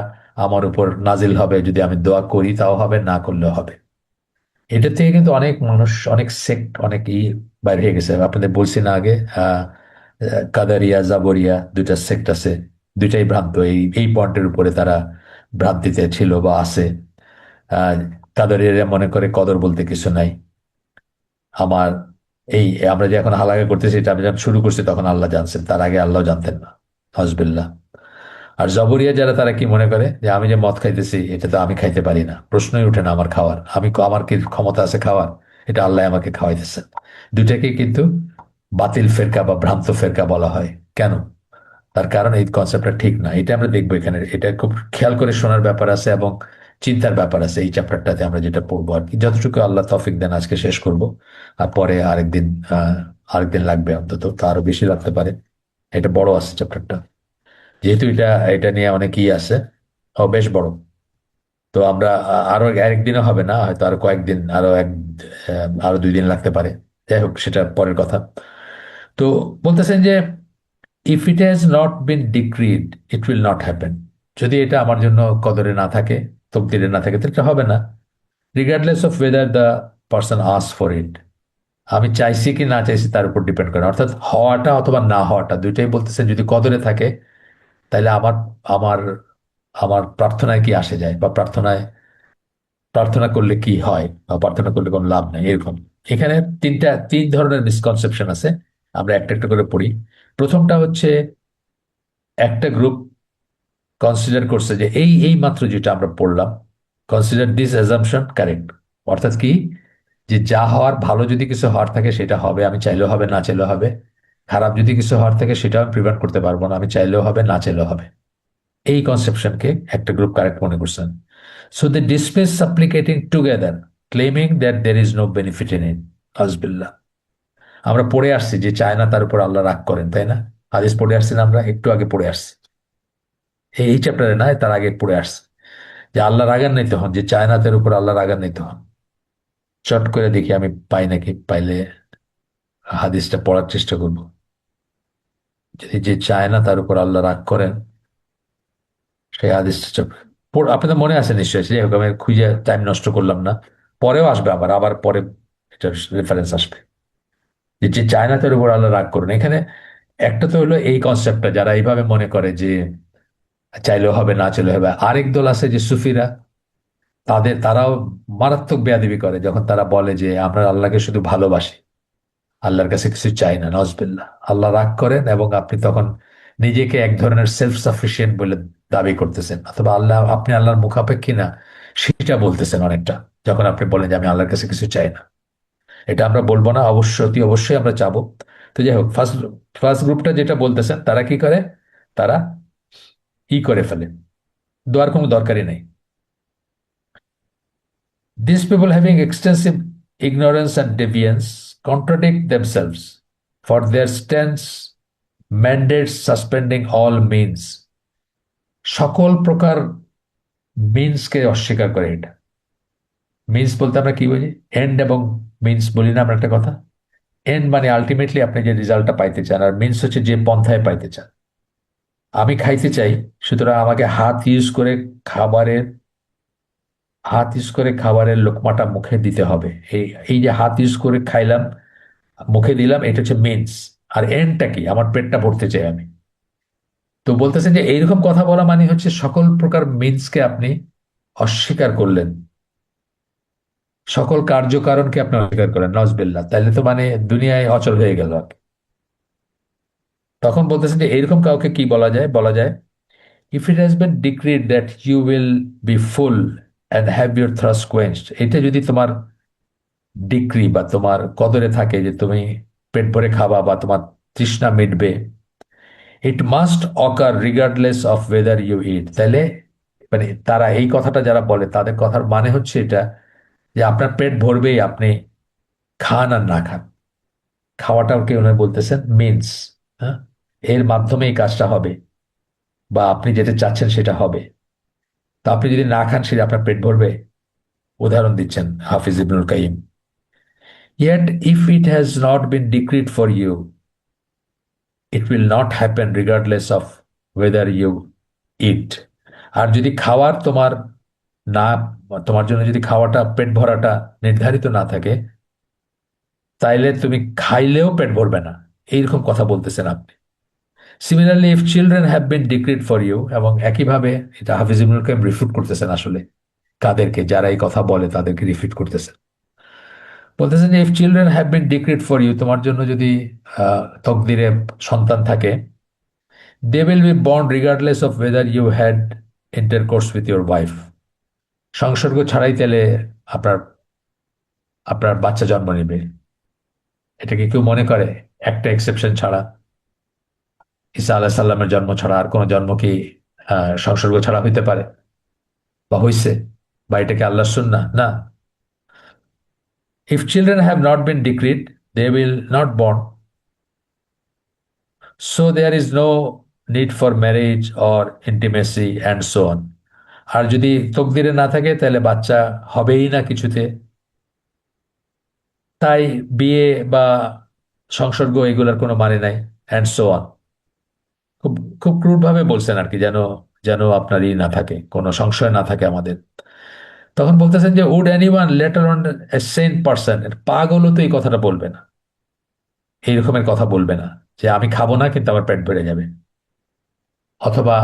আমার উপর নাজিল হবে, যদি আমি দোয়া করি তাও হবে, না করলেও হবে। এটা থেকে কিন্তু অনেক মানুষ, অনেক সেক্ট, অনেক বাইর হয়ে গেছে। আপনাদের বলছি না আগে, কাদারিয়া জাবরিয়া দুইটা সেক্ট আছে, দুইটাই ভ্রান্ত। এই এই পয়েন্টের উপরে তারা ভ্রান্তিতে ছিল বা আছে। আহ কাদারিয়ারা মনে করে কদর বলতে কিছু নাই। আমার এই আমরা যে এখন হালাকা করতেছি, এটা আমি যখন শুরু করছি তখন আল্লাহ জানছেন, তার আগে আল্লাহ জানতেন না। হজবিল্লাহ। আর জবরিয়া যারা, তারা কি মনে করে যে আমি যে মদ খাইতেছি এটা তো আমি খাইতে পারি না, প্রশ্নই উঠে না আমার খাওয়ার, আমার কি ক্ষমতা আছে খাওয়ার? এটা আল্লাহ আমাকে খাওয়াইতেছেন। দুটাকে কিন্তু বাতিল ফেরকা বা ভ্রান্ত ফেরকা বলা হয়। কেন? তার কারণ এই কনসেপ্টটা ঠিক না। এটা আমরা দেখবো এখানে, এটা খুব খেয়াল করে শোনার ব্যাপার আছে এবং চিন্তার ব্যাপার আছে। এই চ্যাপ্টারটাতে আমরা যেটা পড়বো আর কি, যতটুকু আল্লাহ তৌফিক দেন আজকে শেষ করব। আর পরে আরেকদিন লাগবে, অন্তত তা আরো বেশি লাগতে পারে। এটা বড় আছে চ্যাপ্টারটা, যেহেতু এটা এটা নিয়ে অনেক আছে। ও বেশ বড়। তো আমরা আরো একদিনও হবে না, হয়তো আরো কয়েকদিন, আরো 2 দিন লাগতে পারে। যাই হোক, সেটা পরের কথা। তো বলতেছেন যে if it has not been ডিক্রিড, it will not happen. যদি এটা আমার জন্য কদরে না থাকে, তকদিরে না থাকে, তাহলে এটা হবে না। Regardless of whether the person ask for it, আমি চাইছি কি না চাইছি তার উপর ডিপেন্ড করে। অর্থাৎ হওয়াটা অথবা না হওয়াটা দুইটাই বলতেছেন, যদি কদরে থাকে তাহলে আমার আমার প্রার্থনায় কি আসে যায়, বা প্রার্থনা করলে কি হয়, বা প্রার্থনা করলে কোনো লাভ নেই, এরকম। এখানে তিন ধরনের মিসকনসেপশন আছে, আমরা একটা একটা করে পড়ি। প্রথমটা হচ্ছে, একটা গ্রুপ কনসিডার করছে যে এই এই মাত্র যেটা আমরা পড়লাম, কনসিডার দিস অ্যাজাম্পশন কারেক্ট। অর্থাৎ কি, যে যা হওয়ার, ভালো যদি কিছু হওয়ার থাকে সেটা হবে, আমি চাইলেও হবে না চাইলেও হবে। খারাপ যদি কিছু হওয়ার থাকে সেটা আমি প্রিভেন্ট করতে পারবো না, আমি চাইলেও হবে না চাইলেও হবে। এই কনসেপশনকে একটা গ্রুপ কারেক্ট মনে করছেন। So they dismiss supplicating together, claiming that there is no benefit in it. আজবিল্লাহ। আমরা পড়ে আসছি যে চায় না তার উপর আল্লাহ রাগ করেন, তাই না? হাদিস পড়ে আসছি না, আমরা একটু আগে পড়ে আসছি, এই চ্যাপ্টারে নয়, তার আগে পড়ে আসছি যে আল্লাহ রাগান্বিত হন, যে চায় না তার উপর আল্লাহ রাগান্বিত হন। চট করে দেখি আমি পাই নাকি, পাইলে হাদিসটা পড়ার চেষ্টা করব। যদি যে চায় না তার উপর আল্লাহ রাগ করেন, সেই হাদিসটা আপনাদের মনে আছে নিশ্চয়ই, যাই হোক আমি খুঁজে টাইম নষ্ট করলাম না। পরেও আসবে, আবার আবার পরে এটার রেফারেন্স আসবে, যে যে চায় না তার উপর আল্লাহ রাগ করুন। এখানে একটা তো হলো এই কনসেপ্টটা, যারা এইভাবে মনে করে যে চাইলেও হবে না চাইলেও হবে। আরেক দল আছে যে সুফিরা, তারাও মারাত্মক বেয়াদবি করে যখন তারা বলে যে আমরা আল্লাহকে শুধু ভালোবাসি, আল্লাহর কাছে কিছু চাই না। নজবিল্লাহ, আল্লাহ রাগ করেন এবং আপনি তখন নিজেকে এক ধরনের সেলফ সাফিসিয়েন্ট বলে দাবি করতেছেন, অথবা আপনি আল্লাহর মুখাপেক্ষী না সেটা বলতেছেন অনেকটা, যখন আপনি বলেন যে আমি আল্লাহর কাছে কিছু চাই না। এটা আমরা বলবো না, অতি অবশ্যই আমরা চাবো। তো যাই হোক, ফার্স্ট ফার্স্ট গ্রুপটা যেটা বলতেছেন, তারা কি করে, তারা করে ফেলে, দোয়ার কোনো দরকারই নেই। These people, having extensive ignorance and deviance, contradict themselves, for their stance mandates suspending all means. সকল প্রকার মিন্সকে অস্বীকার করে এটা। মিন্স বলতে আমরা কি বুঝি? এন্ড এবং মিন্স বলি না আমরা একটা কথা? এন্ড মানে আলটিমেটলি আপনি যে রেজাল্টটা পাইতে চান, আর মিন্স হচ্ছে যে পন্থায় পাইতে চান। আমি খাইতে চাই, সুতরাং আমাকে খাবারের হাত ইউজ করে খাবারের লোকমাটা মুখে দিতে হবে। এই এই যে হাত ইউজ করে খাইলাম, মুখে দিলাম, এটা হচ্ছে মিন্স। আর এন্ডটা কি? আমার পেটটা ভরতে চাই আমি। তো বলতেছেন যে এইরকম কথা বলা মানে হচ্ছে সকল প্রকার মিন্সকে আপনি অস্বীকার করলেন, সকল কার্যকারণকে আপনি অস্বীকার করলেন। নজবিল্লাহ, তাইলে তো মানে দুনিয়ায় অচল হয়ে গেল আর কি। তখন বলতেছেন যে এইরকম কাউকে কি বলা যায়? বলা যায়, if it has been decreed that you will be full and have your thirst quenched, এটা যদি তোমার ডিক্রি বা তোমার কদরে থাকে যে তুমি পেট ভরে খাবা বা তোমার তৃষ্ণা মিটবে, it must occur regardless of whether you eat. It মানে তারা এই কথাটা যারা বলে, তাদের কথার মানে হচ্ছে এটা, যে আপনার পেট ভরবেই, আপনি খান আর না খান। খাওয়াটাও কি উনি বলতেছেন মিন্স, হ্যাঁ, এর মাধ্যমে এই কাজটা হবে, বা আপনি যেটা চাচ্ছেন সেটা হবে। তো আপনি যদি না খান, সেটা আপনার পেট ভরবে? উদাহরণ দিচ্ছেন হাফিজ ইবনুল Qayyim. Yet, if it has not been decreed for you, it will not happen regardless of whether you eat. আর যদি খাওয়ার তোমার না, তোমার জন্য যদি খাওয়াটা, পেট ভরাটা নির্ধারিত না থাকে, তাইলে তুমি খাইলেও পেট ভরবে না। এইরকম কথা বলতেছেন আপনি। Similarly, if children have been decreed for you, এবং একইভাবে এটা হাফিজ ইবনুল কাইম রিফিউট করতেছেন আসলে। কাদেরকে? যারা এই কথা বলে তাদেরকে রিফিউট করতেছেন। বলতেছেন যে if children have been decreed for you, তোমার জন্য যদি তকদিরে সন্তান থাকে, they will be born regardless of whether you had intercourse with your wife. সংসর্গ ছাড়াই তাহলে আপনার আপনার বাচ্চা জন্ম নেবে। এটা কি কেউ মনে করে? একটা এক্সেপশন ছাড়া, ঈসা আলাহ সাল্লামের জন্ম ছাড়া আর কোনো জন্ম কি সংসর্গ ছাড়া হইতে পারে বা হইছে? বা এটাকে আল্লাহ সুন্নাহ না? If children have not been decreed, they will not born, so there is no need for marriage or intimacy and so on. আর যদি তকদিরে না থাকে, তাহলে বাচ্চা হবেই না কিছুতে। তাই বিয়ে বা সংসর্গ এগুলোর কোনো মানে নাই, অ্যান্ড সো অন। খুব খুব ক্রুড ভাবে বলছেন আর কি, যেন যেন আপনার ই না থাকে, কোনো সংশয় না থাকে আমাদের। তখন বলতেছেন যে would anyone later on a sane person, পাগলও তো এই কথাটা বলবে না, এই রকমের কথা বলবে না, যে আমি খাবো না কিন্তু আমার পেট ভরে যাবে, অথবা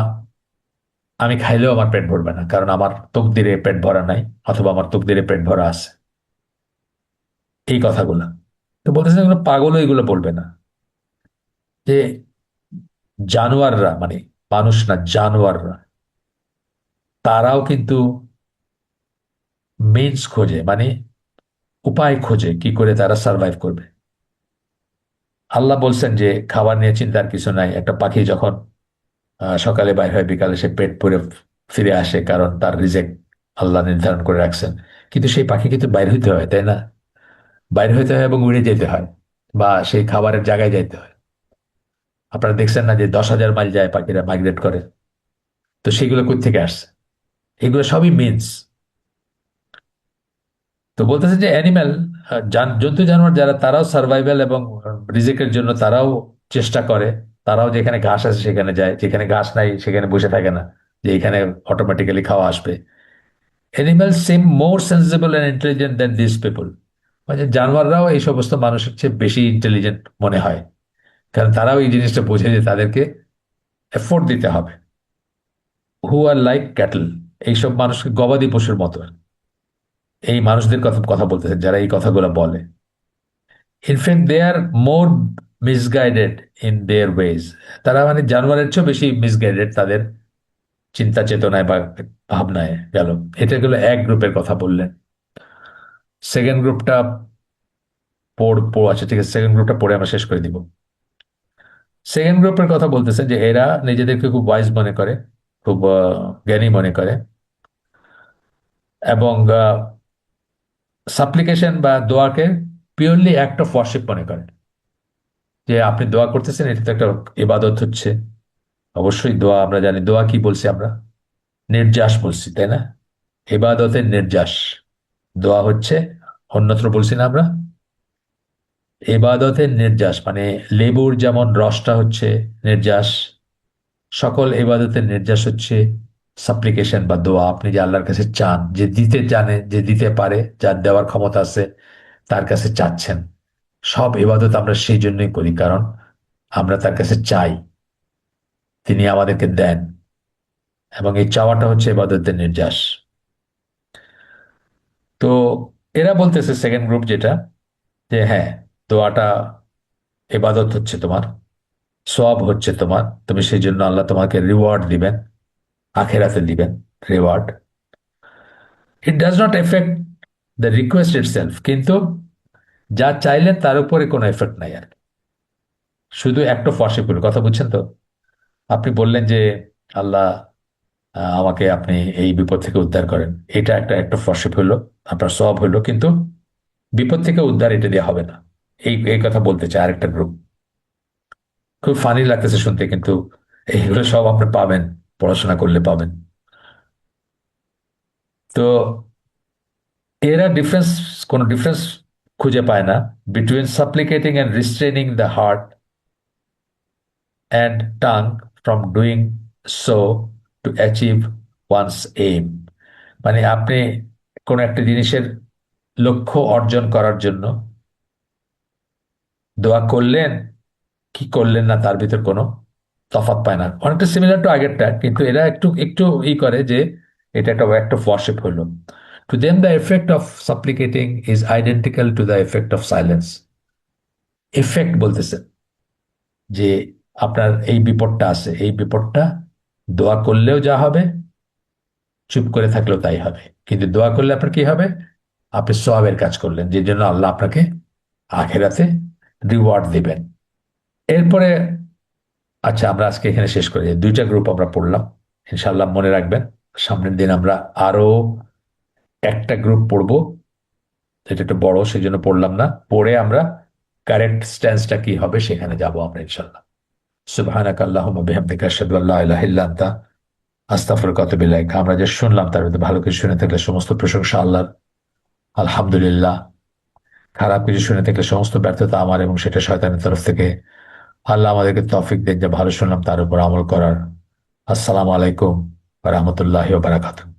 আমি খাইলেও আমার পেট ভরবে না কারণ আমার তকদিরে পেট ভরা নাই, অথবা আমার তকদিরে পেট ভরা আছে। এই কথাগুলো। তো বলতেছেন এগুলো পাগলও এগুলো বলবে না, যে জানোয়াররা মানে মানুষ না, জানোয়াররা তারাও কিন্তু মিনস খোঁজে, মানে উপায় খোঁজে কি করে তারা সার্ভাইভ করবে। আল্লাহ বলছেন যে খাবার নিয়ে চিন্তার কিছু নাই, একটা পাখি যখন সকালে বাইর হয় বিকালে সে পেট ভরে ফিরে আসে, কারণ তার রিজেক্ট আল্লাহ নির্ধারণ করে রাখছেন। কিন্তু সেই পাখি কিন্তু বাইর হইতে হয়, তাই না? বাইর হইতে হয় এবং উড়ে যেতে হয়, বা সেই খাবারের জায়গায় যাইতে হয়। আপনারা দেখছেন না যে 10,000 মাইল যায় পাখিরা, মাইগ্রেট করে? তো সেগুলো কোত্থেকে আসছে? এগুলো সবই মিনস। তো বলতেছে যে অ্যানিম্যাল, জন্তু জানোয়ার যারা, তারাও সার্ভাইভাল এবং রিজিকের জন্য তারাও চেষ্টা করে। তারাও যেখানে ঘাস আছে সেখানে যায়, যেখানে ঘাস নাই সেখানে বসে থাকে না যে এখানে অটোমেটিক্যালি খাওয়া আসবে। Animal SIM more sensible and intelligent then this people. মানে জানোয়াররাও এই সমস্ত মানুষের চেয়ে বেশি ইন্টেলিজেন্ট মনে হয়, কারণ তারাও এই জিনিসটা বোঝে যে তাদেরকে এফোর্ট দিতে হবে। হু আর লাইক ক্যাটল, এইসব মানুষকে গবাদি পশুর মতো। এই মানুষদের কথা কথা বলতেছেন যারা এই কথাগুলো বলে। In fact they are more misguided in their ways. তারা মানে জানোয়ারের চেয়েও বেশি মিসগাইডেড তাদের চিন্তা চেতনায় বা ভাবনায় গেল। এটা গেল এক গ্রুপের কথা বললেন। সেকেন্ড গ্রুপটা আচ্ছা ঠিক আছে, সেকেন্ড গ্রুপটা পড়ে আমরা শেষ করে দিব। সেকেন্ড গ্রুপের কথা বলতেছেন যে এরা নিজেদেরকে খুব ওয়াইজ মনে করে, খুব জ্ঞানী মনে করে, এবং সাপ্লিকেশন বা দোয়াকে পিওরলি অ্যাক্ট অফ ওয়ার্শিপ মনে করে। যে আপনি দোয়া করতেছেন, এটা তো একটা ইবাদত হচ্ছে। অবশ্যই দোয়া, আমরা জানি দোয়া কি বলছি আমরা, নির্যাস বলছি, তাই না? ইবাদতের নির্যাস দোয়া হচ্ছে। অন্যত্র বলছি না আমরা, ইবাদতের নির্যাস মানে লেবুর যেমন রসটা হচ্ছে নির্যাস, সকল ইবাদতের নির্যাস হচ্ছে সাপ্লিকেশন বা দোয়া। আপনি যে আল্লাহর কাছে চান, যে দিতে জানে, যে দিতে পারে, যার দেওয়ার ক্ষমতা আছে, তার কাছে চাচ্ছেন। সব ইবাদত আমরা সেই জন্যই করি, কারণ আমরা তার কাছে চাই, তিনি আমাদেরকে দেন। এবং এই চাওয়াটা হচ্ছে ইবাদতের নির্যাস। তো এরা বলতেছে সেকেন্ড গ্রুপ যেটা, যে হ্যাঁ, দোয়াটা ইবাদত হচ্ছে তোমার, সওয়াব হচ্ছে তোমার, তুমি সেই জন্য আল্লাহ তোমাকে রিওয়ার্ড দিবেন, আখেরাতে দিবেন reward. It does not effect the request itself, কিন্তু যা চাইলেন তার উপরে কোনো এফেক্ট নাই আর কি। শুধু একটা ওয়ার্শিপের কথা বুঝছেন তো? আপনি বললেন যে আল্লাহ, আমাকে আপনি এই বিপদ থেকে উদ্ধার করেন, এটা একটা একটা ওয়ার্শিপ হলো, আপনার সওয়াব হলো, কিন্তু বিপদ থেকে উদ্ধার এটা দিয়ে হবে না। এই এই কথা বলতে চায় আরেকটা গ্রুপ। খুব ফানি লাগতেছে শুনতে, কিন্তু এইগুলো সব আপনি পাবেন, পড়াশোনা করলে পাবেন। তো এরা কোনো ডিফারেন্স খুঁজে পায় না between supplicating and restraining the heart and tongue from doing so to achieve one's aim. মানে আপনি কোনো একটা জিনিসের লক্ষ্য অর্জন করার জন্য দোয়া করলেন কি করলেন না, তার ভিতর কোনো তফাৎ পায় না, অনেকটা সিমিলার টু আগেরটা, কিন্তু এরা একটু একটু ই করে যে এটা একটা অ্যাক্ট অফ ওয়ার্শিপ হলো। To them the effect of supplicating is identical to the effect of silence. Effect বলতেছে যে আপনার এই বিপদটা আছে, এই বিপদটা দোয়া করলেও যা হবে, চুপ করে থাকলেও তাই হবে। কিন্তু দোয়া করলে আপনার কি হবে? আপনি সওয়াবের কাজ করলেন, যে জন্য আল্লাহ আপনাকে আখেরাতে রিওয়ার্ড দিবেন। এরপরে, আচ্ছা আমরা আজকে এখানে শেষ করি, দুইটা গ্রুপ আমরা পড়লাম। ইনশাল্লাহ মনে রাখবেন, সামনের দিন আমরা আরো একটা গ্রুপ পড়বো, এটা একটু বড় সেই জন্য পড়লাম না, পড়ে আমরা কারেক্ট স্ট্যান্সটা কি হবে সেখানে যাব আমরা ইনশাল্লাহ। সুবহানাক আল্লাহুম্মা বিহামদিকা আশহাদু আল্লা ইলাহা ইল্লা আনতা আস্তাগফিরুকা ওয়া আতুবু ইলাইক। আমরা যে শুনলাম তার মধ্যে ভালো কিছু শুনে থাকলে সমস্ত প্রশংসা আল্লাহর, আলহামদুলিল্লাহ। খারাপ কিছু শুনে থাকলে সমস্ত ব্যর্থতা আমার, এবং সেটা শয়তানের তরফ থেকে। আল্লাহ আমাদেরকে তৌফিক দেন যে ভালো শুনলাম তার উপর আমল করার। আসসালামু আলাইকুম ওয়া রাহমাতুল্লাহি ওয়া বারাকাতুহু।